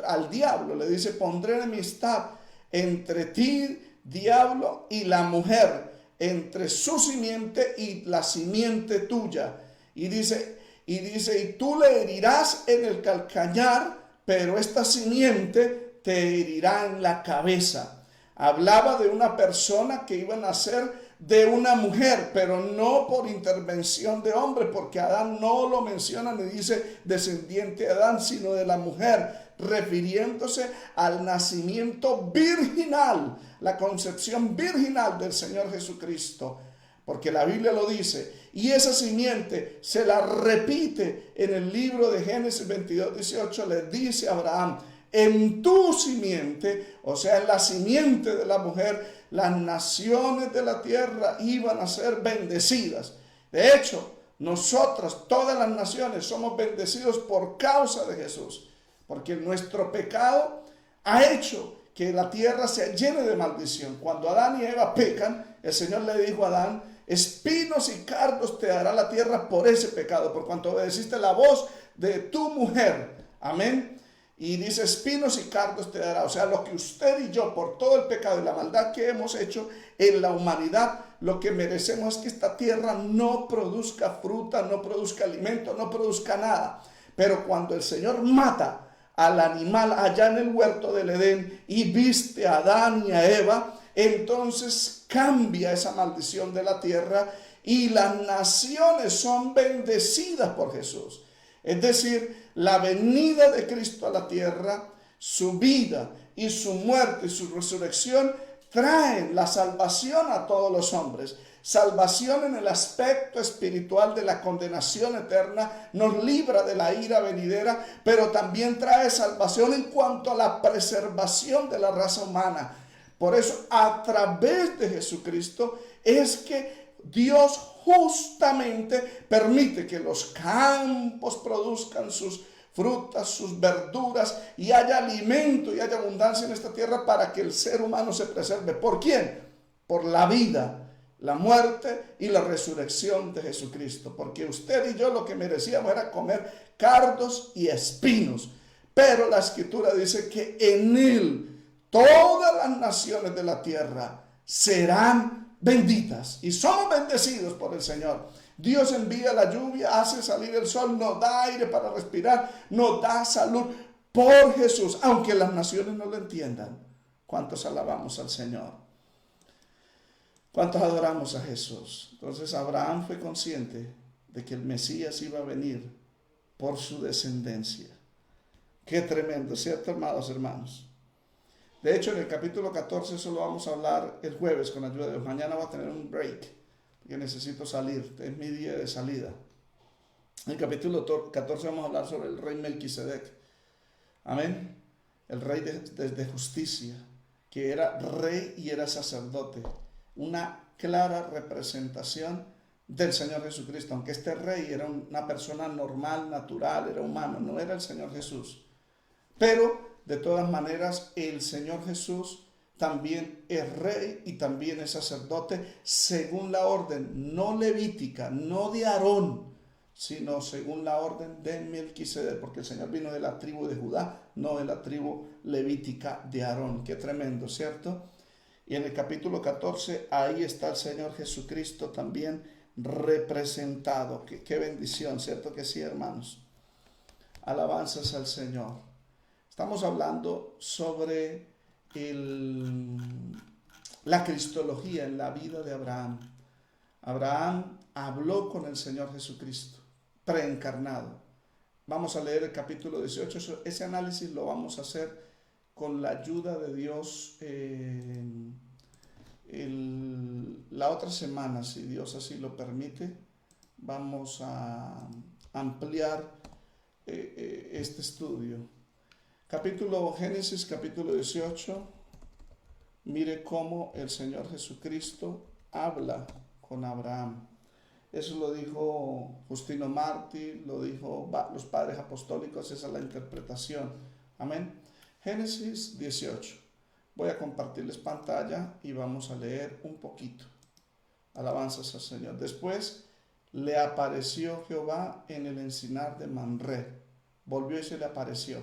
al diablo le dice, pondré enemistad entre ti, diablo, y la mujer, entre su simiente y la simiente tuya. Y dice, y tú le herirás en el calcañar, pero esta simiente te herirá en la cabeza. Hablaba de una persona que iba a nacer de una mujer, pero no por intervención de hombre, porque Adán no lo menciona ni dice descendiente de Adán, sino de la mujer, refiriéndose al nacimiento virginal, la concepción virginal del Señor Jesucristo, porque la Biblia lo dice. Y esa simiente se la repite en el libro de Génesis 22:18, le dice a Abraham, en tu simiente, o sea, en la simiente de la mujer, las naciones de la tierra iban a ser bendecidas. De hecho, nosotros, todas las naciones, somos bendecidos por causa de Jesús, porque nuestro pecado ha hecho que la tierra se llene de maldición. Cuando Adán y Eva pecan, el Señor le dijo a Adán, espinos y cardos te dará la tierra por ese pecado, por cuanto obedeciste la voz de tu mujer. Amén. Y dice, espinos y cardos te dará. O sea, lo que usted y yo, por todo el pecado y la maldad que hemos hecho en la humanidad, lo que merecemos es que esta tierra no produzca fruta, no produzca alimento, no produzca nada. Pero cuando el Señor mata al animal allá en el huerto del Edén y viste a Adán y a Eva, entonces cambia esa maldición de la tierra y las naciones son bendecidas por Jesús. Es decir, la venida de Cristo a la tierra, su vida y su muerte y su resurrección traen la salvación a todos los hombres. Salvación en el aspecto espiritual de la condenación eterna, nos libra de la ira venidera, pero también trae salvación en cuanto a la preservación de la raza humana. Por eso, a través de Jesucristo es que Dios justamente permite que los campos produzcan sus frutas, sus verduras, y haya alimento y haya abundancia en esta tierra para que el ser humano se preserve. ¿Por quién? Por la vida, la muerte y la resurrección de Jesucristo. Porque usted y yo lo que merecíamos era comer cardos y espinos. Pero la Escritura dice que en Él todas las naciones de la tierra serán benditas y somos bendecidos por el Señor. Dios envía la lluvia, hace salir el sol, nos da aire para respirar, nos da salud por Jesús, aunque las naciones no lo entiendan. ¿Cuántos alabamos al Señor? ¿Cuántos adoramos a Jesús? Entonces Abraham fue consciente de que el Mesías iba a venir por su descendencia. Qué tremendo, ¿cierto, amados hermanos? De hecho, en el capítulo 14, eso lo vamos a hablar el jueves con la ayuda de Dios. Mañana va a tener un break, porque necesito salir. Es mi día de salida. En el capítulo 14 vamos a hablar sobre el rey Melquisedec. Amén. El rey de justicia, que era rey y era sacerdote. Una clara representación del Señor Jesucristo. Aunque este rey era una persona normal, natural, era humano, no era el Señor Jesús. Pero de todas maneras, el Señor Jesús también es rey y también es sacerdote según la orden, no levítica, no de Aarón, sino según la orden de Melquisedec, porque el Señor vino de la tribu de Judá, no de la tribu levítica de Aarón. Qué tremendo, ¿cierto? Y en el capítulo 14, ahí está el Señor Jesucristo también representado. Qué bendición, ¿cierto que sí, hermanos? Alabanzas al Señor. Estamos hablando sobre la cristología en la vida de Abraham. Abraham habló con el Señor Jesucristo, preencarnado. Vamos a leer el capítulo 18. Ese análisis lo vamos a hacer con la ayuda de Dios la otra semana, si Dios así lo permite. Vamos a ampliar este estudio. Génesis capítulo 18, mire cómo el Señor Jesucristo habla con Abraham. Eso lo dijo Justino Martí, lo dijo los padres apostólicos, esa es la interpretación. Amén. Génesis 18. Voy a compartirles pantalla y vamos a leer un poquito. Alabanzas al Señor. Después le apareció Jehová en el encinar de Mamre. Volvió y se le apareció.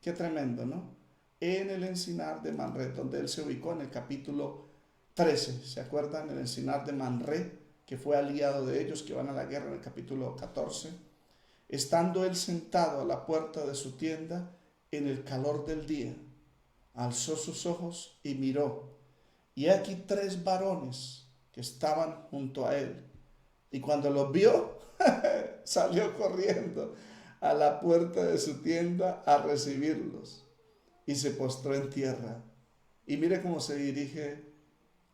Qué tremendo, ¿no? En el encinar de Mamre, donde él se ubicó en el capítulo 13. ¿Se acuerdan? El encinar de Mamre, que fue aliado de ellos, que van a la guerra en el capítulo 14. Estando él sentado a la puerta de su tienda en el calor del día, alzó sus ojos y miró. Y aquí 3 varones que estaban junto a él. Y cuando los vio, salió corriendo a la puerta de su tienda a recibirlos. Y se postró en tierra. Y mire cómo se dirige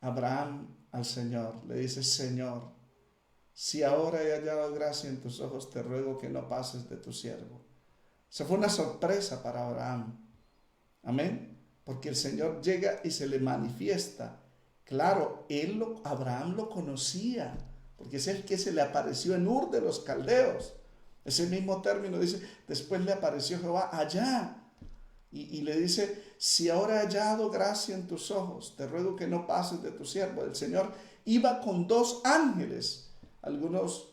Abraham al Señor. Le dice: Señor, si ahora he hallado gracia en tus ojos, te ruego que no pases de tu siervo. Eso fue una sorpresa para Abraham. Amén. Porque el Señor llega y se le manifiesta. Claro, Abraham lo conocía, porque es el que se le apareció en Ur de los Caldeos. Ese mismo término dice: después le apareció Jehová allá. Y le dice: si ahora he hallado gracia en tus ojos, te ruego que no pases de tu siervo. El Señor iba con 2 ángeles. Algunos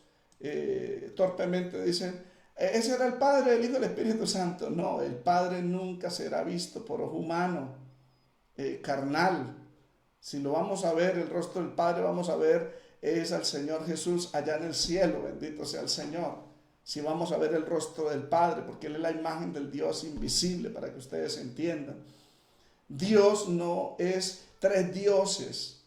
torpemente dicen: ese era el Padre, el Hijo y el Espíritu Santo. No, el Padre nunca será visto por ojo humano, carnal. Si lo vamos a ver, el rostro del Padre, vamos a ver es al Señor Jesús allá en el cielo. Bendito sea el Señor. Si vamos a ver el rostro del Padre, porque Él es la imagen del Dios invisible, para que ustedes entiendan. Dios no es 3 dioses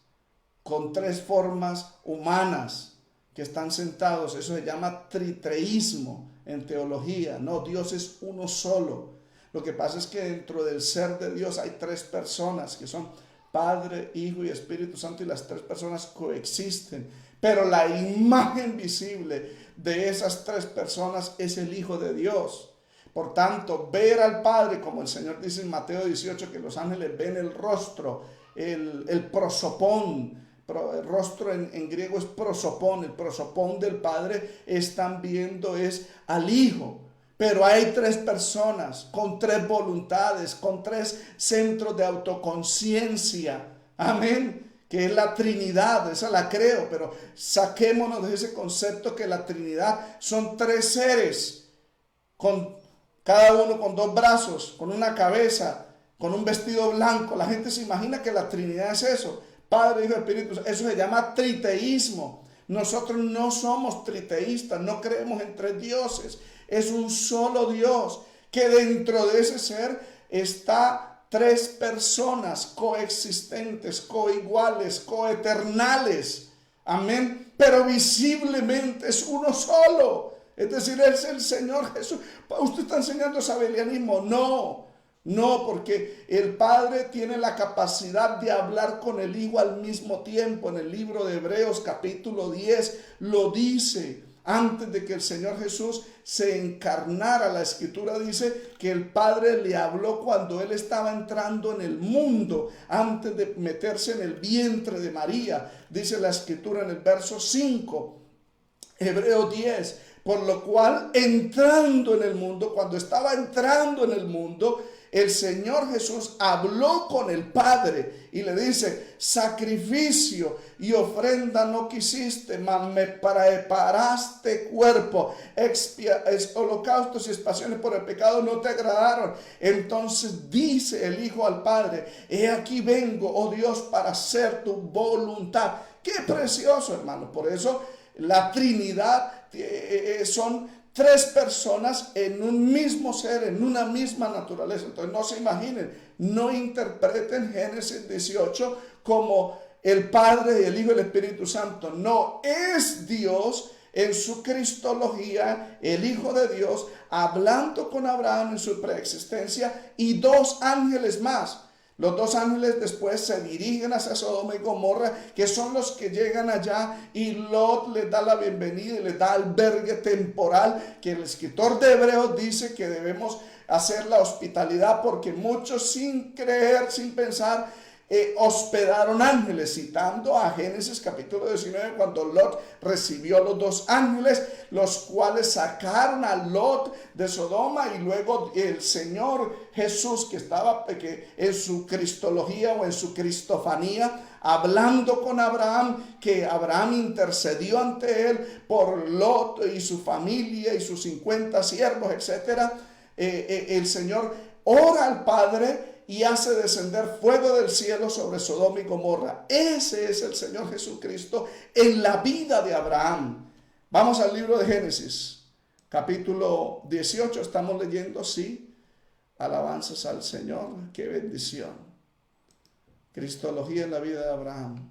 con 3 formas humanas que están sentados. Eso se llama tritreísmo en teología. No, Dios es uno solo. Lo que pasa es que dentro del ser de Dios hay 3 personas que son Padre, Hijo y Espíritu Santo, y las 3 personas coexisten. Pero la imagen visible de esas 3 personas es el Hijo de Dios. Por tanto, ver al Padre, como el Señor dice en Mateo 18, que los ángeles ven el rostro, el prosopón. El rostro en griego es prosopón. El prosopón del Padre están viendo es al Hijo. Pero hay 3 personas con 3 voluntades, con 3 centros de autoconciencia. Amén. Que es la Trinidad, esa la creo, pero saquémonos de ese concepto que la Trinidad son 3 seres, con cada uno con 2 brazos, con una cabeza, con un vestido blanco. La gente se imagina que la Trinidad es eso: Padre, Hijo y Espíritu. Eso se llama triteísmo. Nosotros no somos triteístas, no creemos en 3 dioses. Es un solo Dios, que dentro de ese ser está 3 personas coexistentes, coiguales, coeternales. Amén. Pero visiblemente es uno solo. Es decir, es el Señor Jesús. ¿Usted está enseñando sabelianismo? No, porque el Padre tiene la capacidad de hablar con el Hijo al mismo tiempo. En el libro de Hebreos capítulo 10 lo dice. Antes de que el Señor Jesús se encarnara, la Escritura dice que el Padre le habló cuando Él estaba entrando en el mundo, antes de meterse en el vientre de María. Dice la Escritura en el verso 5, Hebreos 10, por lo cual entrando en el mundo, cuando estaba entrando en el mundo, el Señor Jesús habló con el Padre y le dice: sacrificio y ofrenda no quisiste, mas me preparaste cuerpo. Holocaustos y expiaciones por el pecado no te agradaron. Entonces dice el Hijo al Padre: he aquí vengo, oh Dios, para hacer tu voluntad. Qué precioso, hermano. Por eso la Trinidad son 3 personas en un mismo ser, en una misma naturaleza. Entonces no se imaginen, no interpreten Génesis 18 como el Padre y el Hijo y el Espíritu Santo. No, es Dios en su cristología, el Hijo de Dios, hablando con Abraham en su preexistencia, y 2 ángeles más. Los 2 ángeles después se dirigen hacia Sodoma y Gomorra, que son los que llegan allá, y Lot les da la bienvenida y les da albergue temporal, que el escritor de Hebreos dice que debemos hacer la hospitalidad, porque muchos sin creer, sin pensar, hospedaron ángeles, citando a Génesis capítulo 19, cuando Lot recibió los dos ángeles, los cuales sacaron a Lot de Sodoma, y luego el Señor Jesús, que estaba en su cristología o en su cristofanía, hablando con Abraham, que Abraham intercedió ante él por Lot y su familia y sus 50 siervos, etc. El Señor ora al Padre y hace descender fuego del cielo sobre Sodoma y Gomorra. Ese es el Señor Jesucristo en la vida de Abraham. Vamos al libro de Génesis, capítulo 18. Estamos leyendo, sí. Alabanzas al Señor. Qué bendición. Cristología en la vida de Abraham.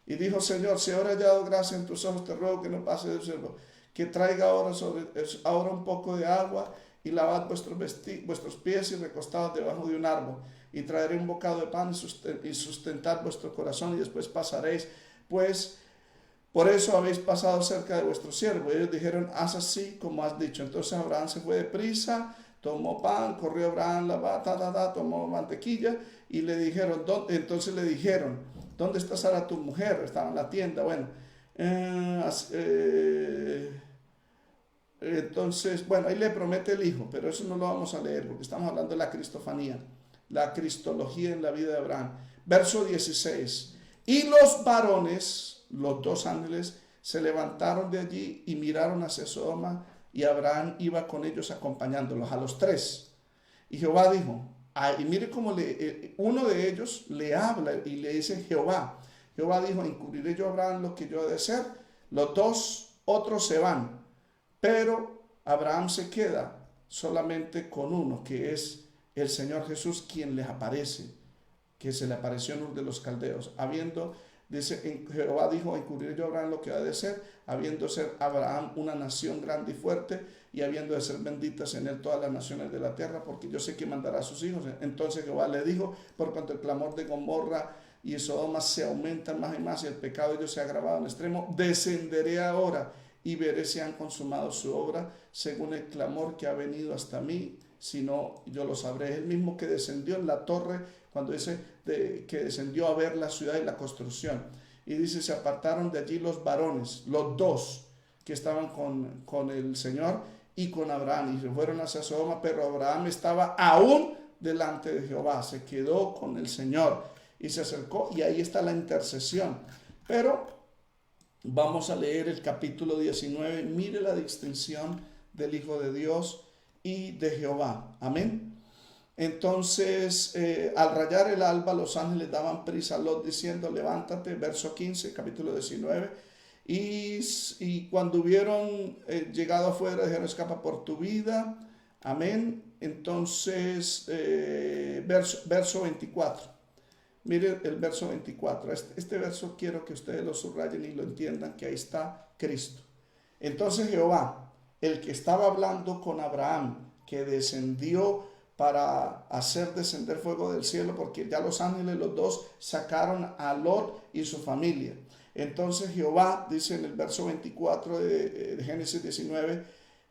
Y dijo: Señor, si ahora he hallado gracia en tus ojos, te ruego que no pase del siervo, que traiga ahora un poco de agua, y lavad vuestros pies y recostados debajo de un árbol, y traeré un bocado de pan y sustentad vuestro corazón, y después pasaréis, pues por eso habéis pasado cerca de vuestro siervo. Y ellos dijeron: haz así como has dicho. Entonces Abraham se fue deprisa, tomó pan, corrió Abraham, tomó mantequilla, y le dijeron, entonces le dijeron: ¿dónde está Sara tu mujer? Estaba en la tienda. Bueno, entonces, bueno, ahí le promete el hijo, pero eso no lo vamos a leer porque estamos hablando de la cristofanía, la cristología en la vida de Abraham. Verso 16. Y los varones, los dos ángeles, se levantaron de allí y miraron hacia Sodoma, y Abraham iba con ellos acompañándolos, a los tres. Y Jehová dijo, y mire cómo uno de ellos le habla y le dice Jehová dijo: encubriré yo a Abraham lo que yo he de hacer. Los dos otros se van, pero Abraham se queda solamente con uno, que es el Señor Jesús, quien les aparece, que se le apareció en Ur de los Caldeos, dice, Jehová dijo: encubriré yo a Abraham lo que ha de ser, habiendo ser Abraham una nación grande y fuerte, y habiendo de ser benditas en él todas las naciones de la tierra, porque yo sé que mandará a sus hijos. Entonces Jehová le dijo: por cuanto el clamor de Gomorra y Sodoma se aumentan más y más, y el pecado de ellos se ha agravado en extremo, descenderé ahora y veré si han consumado su obra según el clamor que ha venido hasta mí. Si no, yo lo sabré. Es el mismo que descendió en la torre, cuando dice que descendió a ver la ciudad y la construcción. Y dice: se apartaron de allí los varones, los dos que estaban con el Señor y con Abraham, y se fueron hacia Sodoma, pero Abraham estaba aún delante de Jehová, se quedó con el Señor y se acercó, y ahí está la intercesión. Pero vamos a leer el capítulo 19. Mire la distinción del Hijo de Dios y de Jehová. Amén. Entonces, al rayar el alba, los ángeles daban prisa a Lot diciendo: levántate. Verso 15, capítulo 19. Y cuando hubieron llegado afuera, dijeron: escapa por tu vida. Amén. Entonces, verso 24. Mire el verso 24. Este verso quiero que ustedes lo subrayen y lo entiendan, que ahí está Cristo. Entonces Jehová, el que estaba hablando con Abraham, que descendió para hacer descender fuego del cielo, porque ya los ángeles, los dos, sacaron a Lot y su familia. Entonces Jehová, dice en el verso 24 de Génesis 19,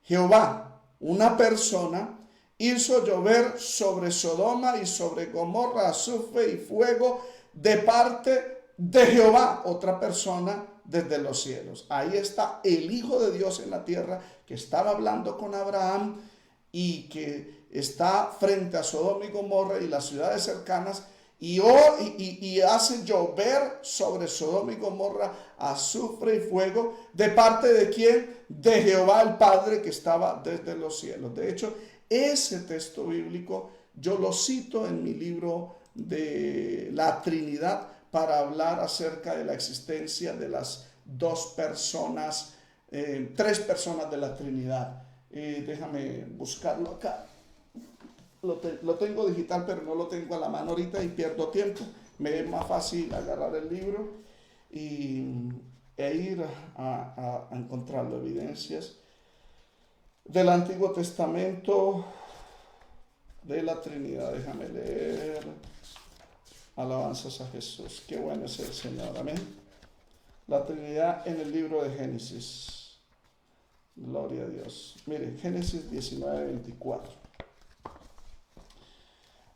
Jehová, una persona, hizo llover sobre Sodoma y sobre Gomorra azufre y fuego de parte de Jehová, otra persona, desde los cielos. Ahí está el Hijo de Dios en la tierra, que estaba hablando con Abraham y que está frente a Sodoma y Gomorra y las ciudades cercanas, y hace llover sobre Sodoma y Gomorra azufre y fuego. ¿De parte de quién? De Jehová el Padre, que estaba desde los cielos. De hecho, ese texto bíblico yo lo cito en mi libro de la Trinidad, para hablar acerca de la existencia de las dos personas, tres personas de la Trinidad. Déjame buscarlo acá. Lo tengo digital, pero no lo tengo a la mano ahorita y pierdo tiempo. Me es más fácil agarrar el libro e ir a encontrar las evidencias del Antiguo Testamento de la Trinidad. Déjame leer. Alabanzas a Jesús. Qué bueno es el Señor. Amén. La Trinidad en el libro de Génesis. Gloria a Dios. Mire, Génesis 19:24.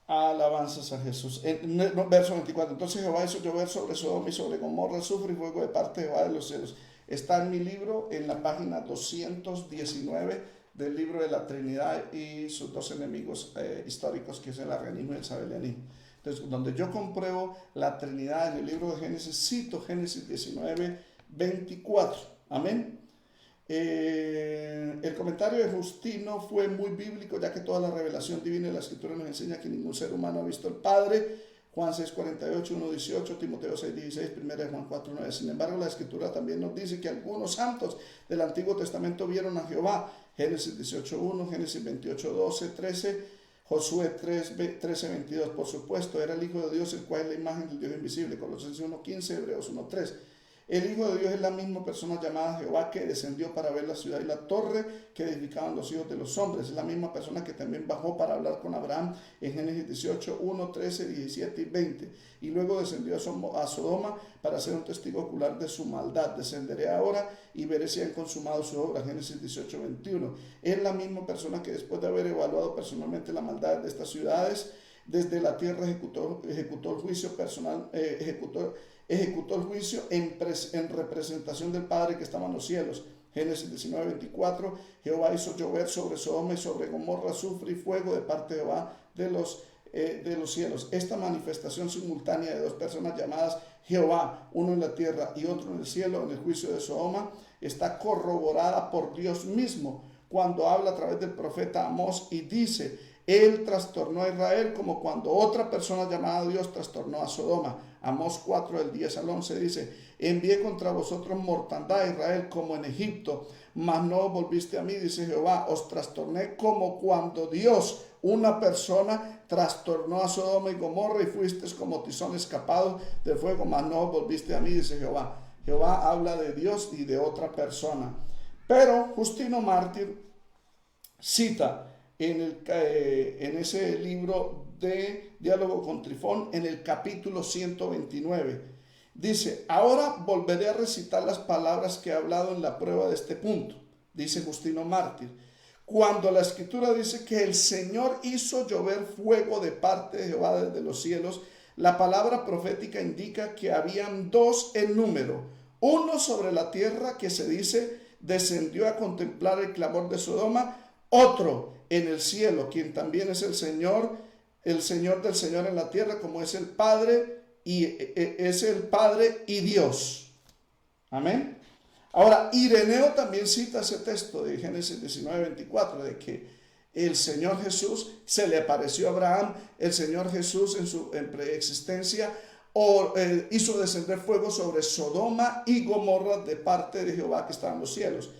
Alabanzas a Jesús. Verso 24. Entonces Jehová hizo llover sobre Sodoma y sobre Gomorra azufre y fuego de parte de Jehová de los cielos. Está en mi libro, en la página 219 del libro de la Trinidad y sus dos enemigos históricos, que es el arrianismo y el sabelianismo. Entonces, donde yo compruebo la Trinidad en el libro de Génesis, cito Génesis 19, 24. Amén. El comentario de Justino fue muy bíblico, ya que toda la revelación divina de la Escritura nos enseña que ningún ser humano ha visto al Padre. Juan 6:48, 1:18, Timoteo 6:16, 1 Juan 4:9. Sin embargo, la Escritura también nos dice que algunos santos del Antiguo Testamento vieron a Jehová. Génesis 18:1, Génesis 28:12, 13, Josué 13:22. Por supuesto, era el Hijo de Dios, el cual es la imagen del Dios invisible. Colosenses 1:15, Hebreos 1:3. El Hijo de Dios es la misma persona llamada Jehová que descendió para ver la ciudad y la torre que edificaban los hijos de los hombres. Es la misma persona que también bajó para hablar con Abraham en Génesis 18, 1, 13, 17 y 20. Y luego descendió a Sodoma para ser un testigo ocular de su maldad. Descenderé ahora y veré si han consumado su obra. Génesis 18, 21. Es la misma persona que después de haber evaluado personalmente la maldad de estas ciudades, desde la tierra ejecutó el juicio personal, ejecutó el juicio en representación del Padre que estaba en los cielos. Génesis 19, 24. Jehová hizo llover sobre Sodoma y sobre Gomorra azufre y fuego de parte de Jehová de los cielos. Esta manifestación simultánea de dos personas llamadas Jehová, uno en la tierra y otro en el cielo, en el juicio de Sodoma, está corroborada por Dios mismo cuando habla a través del profeta Amós y dice: Él trastornó a Israel como cuando otra persona llamada Dios trastornó a Sodoma. Amós 4, del 10 al 11 dice: envié contra vosotros mortandad a Israel como en Egipto, mas no volviste a mí, dice Jehová. Os trastorné como cuando Dios, una persona, trastornó a Sodoma y Gomorra y fuisteis como tizón escapado del fuego, mas no volviste a mí, dice Jehová. Jehová habla de Dios y de otra persona. Pero Justino Mártir cita en ese libro de Diálogo con Trifón, en el capítulo 129, dice: ahora volveré a recitar las palabras que he hablado en la prueba de este punto. Dice Justino Mártir: cuando la Escritura dice que el Señor hizo llover fuego de parte de Jehová desde los cielos, la palabra profética indica que habían dos en número: uno sobre la tierra, que se dice descendió a contemplar el clamor de Sodoma; otro en el cielo, quien también es el Señor del Señor en la tierra, como es el Padre y Dios. Amén. Ahora, Ireneo también cita ese texto de Génesis 19, 24, de que el Señor Jesús se le apareció a Abraham. El Señor Jesús en preexistencia hizo descender fuego sobre Sodoma y Gomorra de parte de Jehová que está en los cielos.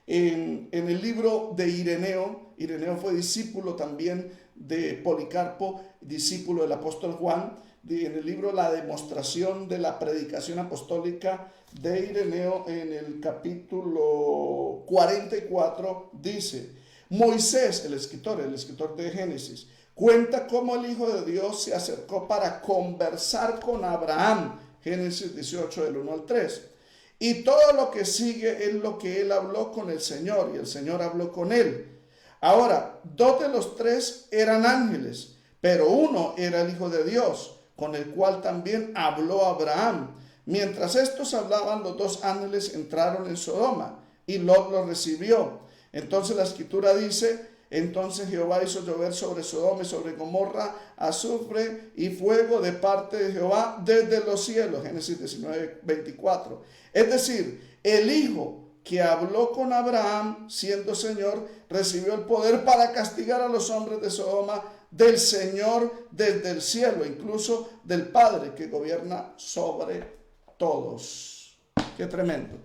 En el libro de Ireneo fue discípulo también de Policarpo, discípulo del apóstol Juan. En el libro La demostración de la predicación apostólica de Ireneo, en el capítulo 44, dice: Moisés, el escritor de Génesis, cuenta cómo el Hijo de Dios se acercó para conversar con Abraham. Génesis 18, del 1 al 3. Y todo lo que sigue es lo que él habló con el Señor, y el Señor habló con él. Ahora, dos de los tres eran ángeles, pero uno era el Hijo de Dios, con el cual también habló Abraham. Mientras estos hablaban, los dos ángeles entraron en Sodoma, y Lot los recibió. Entonces la Escritura dice: entonces Jehová hizo llover sobre Sodoma y sobre Gomorra azufre y fuego de parte de Jehová desde los cielos. Génesis 19, 24. Es decir, el Hijo que habló con Abraham, siendo Señor, recibió el poder para castigar a los hombres de Sodoma del Señor desde el cielo, incluso del Padre que gobierna sobre todos. Qué tremendo.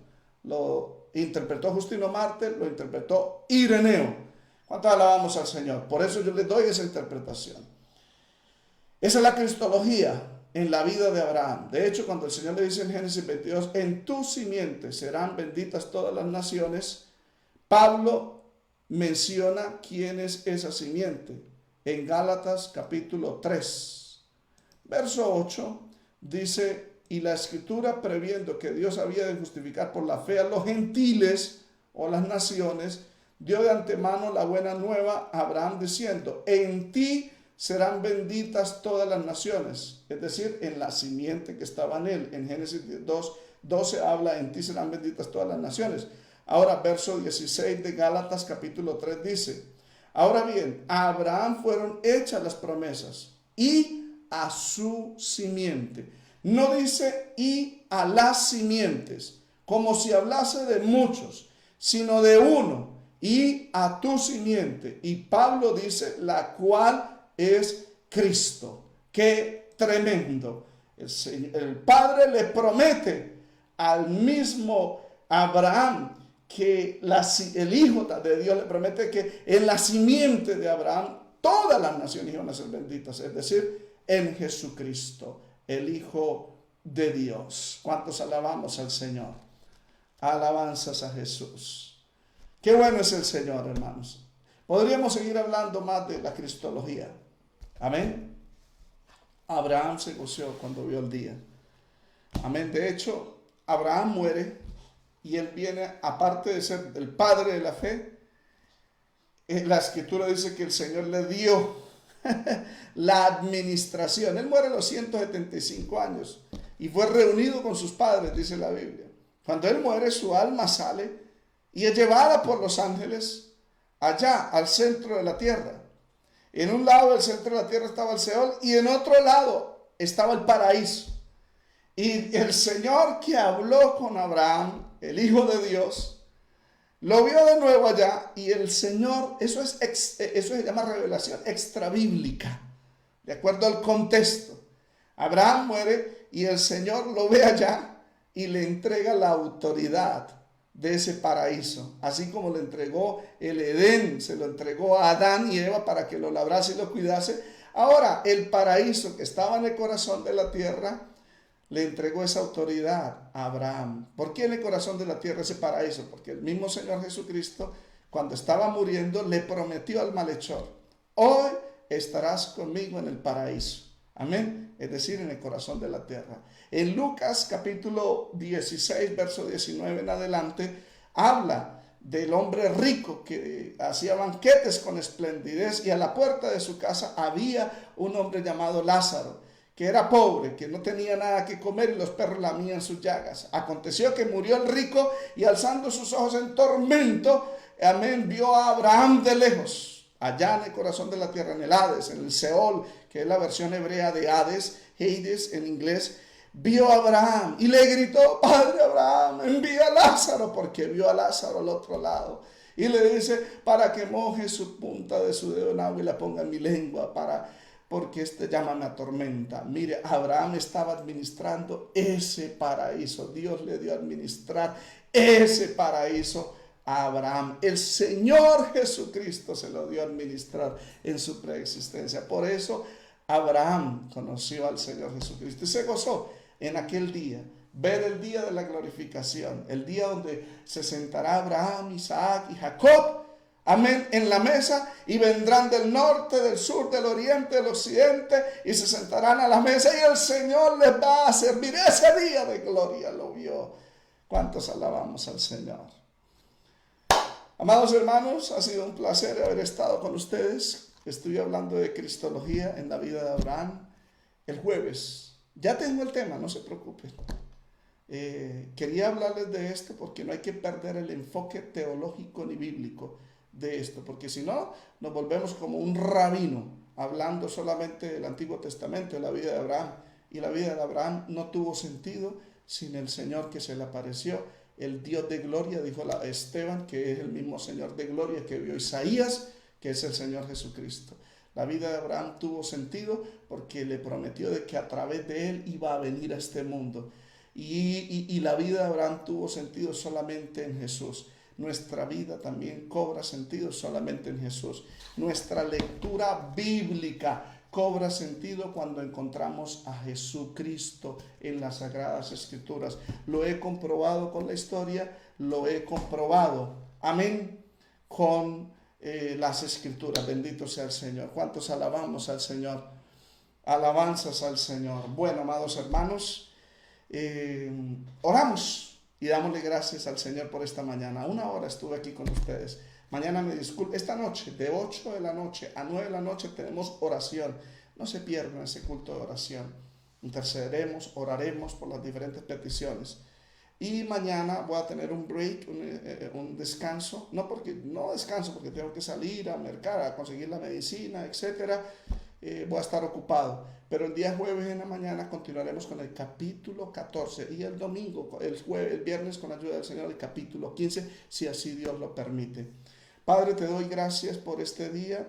Lo interpretó Justino Mártir, lo interpretó Ireneo. ¿Cuánto alabamos al Señor? Por eso yo les doy esa interpretación. Esa es la cristología en la vida de Abraham. De hecho, cuando el Señor le dice en Génesis 22: en tu simiente serán benditas todas las naciones, Pablo menciona quién es esa simiente en Gálatas capítulo 3, verso 8, dice: y la Escritura, previendo que Dios había de justificar por la fe a los gentiles o las naciones, dio de antemano la buena nueva a Abraham diciendo: en ti serán benditas todas las naciones, es decir, en la simiente que estaba en él. En Génesis 2:12 habla, en ti serán benditas todas las naciones. Ahora, verso 16 de Gálatas capítulo 3 dice, ahora bien, a Abraham fueron hechas las promesas y a su simiente. No dice y a las simientes, como si hablase de muchos, sino de uno, y a tu simiente. Y Pablo dice, la cual es Cristo. Qué tremendo. El Padre le promete al mismo Abraham que el Hijo de Dios le promete que en la simiente de Abraham todas las naciones iban a ser benditas, es decir, en Jesucristo, el Hijo de Dios. ¿Cuántos alabamos al Señor? Alabanzas a Jesús. Qué bueno es el Señor, hermanos. Podríamos seguir hablando más de la cristología. Amén. Abraham se goció cuando vio el día. Amén. De hecho, Abraham muere y él viene, aparte de ser el padre de la fe, la escritura dice que el Señor le dio la administración. Él muere a los 175 años y fue reunido con sus padres, dice la Biblia. Cuando él muere, su alma sale y es llevada por los ángeles allá al centro de la tierra. En un lado del centro de la tierra estaba el Seol y en otro lado estaba el paraíso. Y el Señor que habló con Abraham, el Hijo de Dios, lo vio de nuevo allá y el Señor, eso se llama revelación extrabíblica, de acuerdo al contexto. Abraham muere y el Señor lo ve allá y le entrega la autoridad de ese paraíso, así como le entregó el Edén, se lo entregó a Adán y Eva para que lo labrase y lo cuidase. Ahora el paraíso que estaba en el corazón de la tierra le entregó esa autoridad a Abraham. ¿Por qué en el corazón de la tierra ese paraíso? Porque el mismo Señor Jesucristo, cuando estaba muriendo, le prometió al malhechor, hoy estarás conmigo en el paraíso. Amén. Es decir, en el corazón de la tierra. En Lucas capítulo 16, verso 19 en adelante, habla del hombre rico que hacía banquetes con esplendidez y a la puerta de su casa había un hombre llamado Lázaro, que era pobre, que no tenía nada que comer y los perros lamían sus llagas. Aconteció que murió el rico y alzando sus ojos en tormento, amén, vio a Abraham de lejos, allá en el corazón de la tierra, en el Hades, en el Seol, que es la versión hebrea de Hades en inglés. Vio a Abraham y le gritó, Padre Abraham, envía a Lázaro, porque vio a Lázaro al otro lado. Y le dice, para que moje su punta de su dedo en agua y la ponga en mi lengua, porque este llama me atormenta. Mire, Abraham estaba administrando ese paraíso. Dios le dio a administrar ese paraíso a Abraham. El Señor Jesucristo se lo dio a administrar en su preexistencia. Por eso Abraham conoció al Señor Jesucristo y se gozó en aquel día. Ver el día de la glorificación, el día donde se sentará Abraham, Isaac y Jacob, amén, en la mesa, y vendrán del norte, del sur, del oriente, del occidente, y se sentarán a la mesa y el Señor les va a servir. Ese día de gloria lo vio. ¿Cuántos alabamos al Señor? Amados hermanos, ha sido un placer haber estado con ustedes. Estoy hablando de cristología en la vida de Abraham. El jueves ya tengo el tema, no se preocupen. Quería hablarles de esto porque no hay que perder el enfoque teológico ni bíblico de esto, porque si no, nos volvemos como un rabino hablando solamente del Antiguo Testamento, de la vida de Abraham. Y la vida de Abraham no tuvo sentido sin el Señor que se le apareció, el Dios de gloria, dijo Esteban, que es el mismo Señor de gloria que vio Isaías, que es el Señor Jesucristo. La vida de Abraham tuvo sentido porque le prometió de que a través de él iba a venir a este mundo. Y la vida de Abraham tuvo sentido solamente en Jesús. Nuestra vida también cobra sentido solamente en Jesús. Nuestra lectura bíblica cobra sentido cuando encontramos a Jesucristo en las Sagradas Escrituras. Lo he comprobado con la historia, lo he comprobado, amén, con las Escrituras. Bendito sea el Señor. ¿Cuántos alabamos al Señor? Alabanzas al Señor. Bueno, amados hermanos, oramos y dámosle gracias al Señor por esta mañana. Una hora estuve aquí con ustedes. Mañana me disculpo. Esta noche, de 8 de la noche a 9 de la noche, tenemos oración. No se pierdan ese culto de oración. Intercederemos, oraremos por las diferentes peticiones. Y mañana voy a tener un break, un descanso. No descanso porque tengo que salir a mercar, a conseguir la medicina, etcétera. Voy a estar ocupado. Pero el día jueves en la mañana continuaremos con el capítulo 14 y el domingo, el viernes con la ayuda del Señor, el capítulo 15, si así Dios lo permite. Padre, te doy gracias por este día.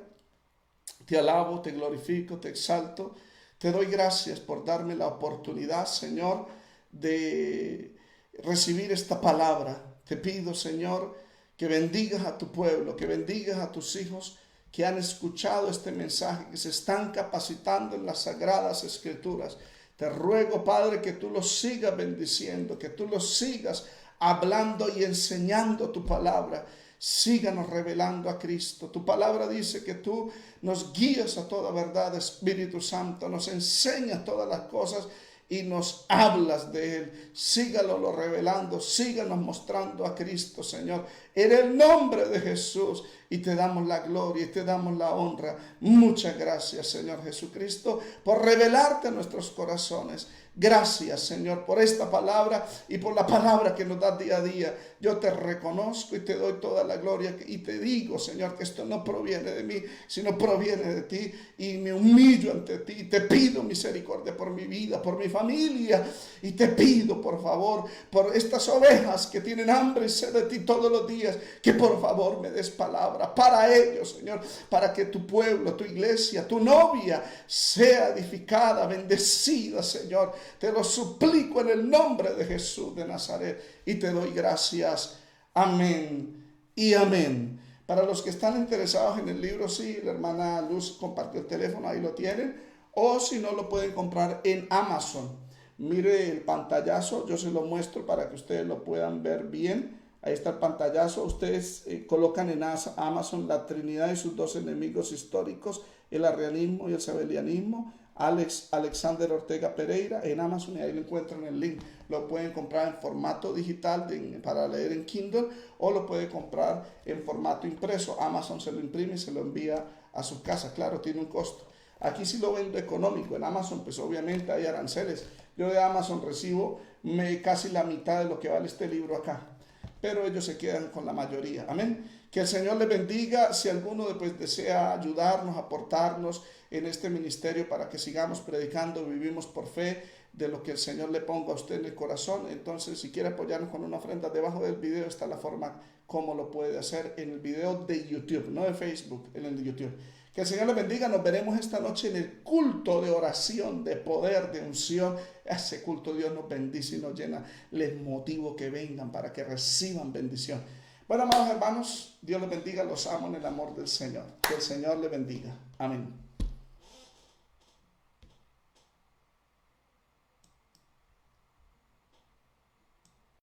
Te alabo, te glorifico, te exalto. Te doy gracias por darme la oportunidad, Señor, de recibir esta palabra. Te pido, Señor, que bendigas a tu pueblo, que bendigas a tus hijos que han escuchado este mensaje, que se están capacitando en las sagradas escrituras. Te ruego, Padre, que tú los sigas bendiciendo, que tú los sigas hablando y enseñando tu palabra. Síganos revelando a Cristo. Tu palabra dice que tú nos guías a toda verdad, Espíritu Santo, nos enseñas todas las cosas y nos hablas de Él. Sígalo revelando, síganos mostrando a Cristo, Señor, en el nombre de Jesús. Y te damos la gloria y te damos la honra. Muchas gracias, Señor Jesucristo, por revelarte a nuestros corazones. Gracias, Señor, por esta palabra y por la palabra que nos das día a día. Yo te reconozco y te doy toda la gloria y te digo, Señor, que esto no proviene de mí, sino proviene de ti, y me humillo ante ti y te pido misericordia por mi vida, por mi familia, y te pido, por favor, por estas ovejas que tienen hambre y sed de ti todos los días, que por favor me des palabra para ellos, Señor, para que tu pueblo, tu iglesia, tu novia sea edificada, bendecida, Señor. Te lo suplico en el nombre de Jesús de Nazaret y te doy gracias. Amén y amén. Para los que están interesados en el libro, sí, la hermana Luz compartió el teléfono, ahí lo tienen, o si no, lo pueden comprar en Amazon. Mire el pantallazo, yo se lo muestro para que ustedes lo puedan ver bien. Ahí está el pantallazo. Ustedes colocan en Amazon La Trinidad y sus dos enemigos históricos, el arrianismo y el sabelianismo, Alexander Ortega Pereira, en Amazon, y ahí lo encuentran el link. Lo pueden comprar en formato digital para leer en Kindle, o lo pueden comprar en formato impreso. Amazon se lo imprime y se lo envía a su casa. Claro, tiene un costo. Aquí sí lo vendo económico. En Amazon, pues obviamente hay aranceles. Yo de Amazon recibo casi la mitad de lo que vale este libro acá, pero ellos se quedan con la mayoría. Amén. Que el Señor les bendiga. Si alguno después desea ayudarnos, aportarnos en este ministerio para que sigamos predicando, vivimos por fe de lo que el Señor le ponga a usted en el corazón. Entonces, si quiere apoyarnos con una ofrenda, debajo del video está la forma como lo puede hacer en el video de YouTube, no de Facebook, en el de YouTube. Que el Señor les bendiga. Nos veremos esta noche en el culto de oración, de poder, de unción. Ese culto Dios nos bendice y nos llena. Les motivo que vengan para que reciban bendición. Bueno, amados hermanos, Dios les bendiga. Los amo en el amor del Señor. Que el Señor les bendiga. Amén.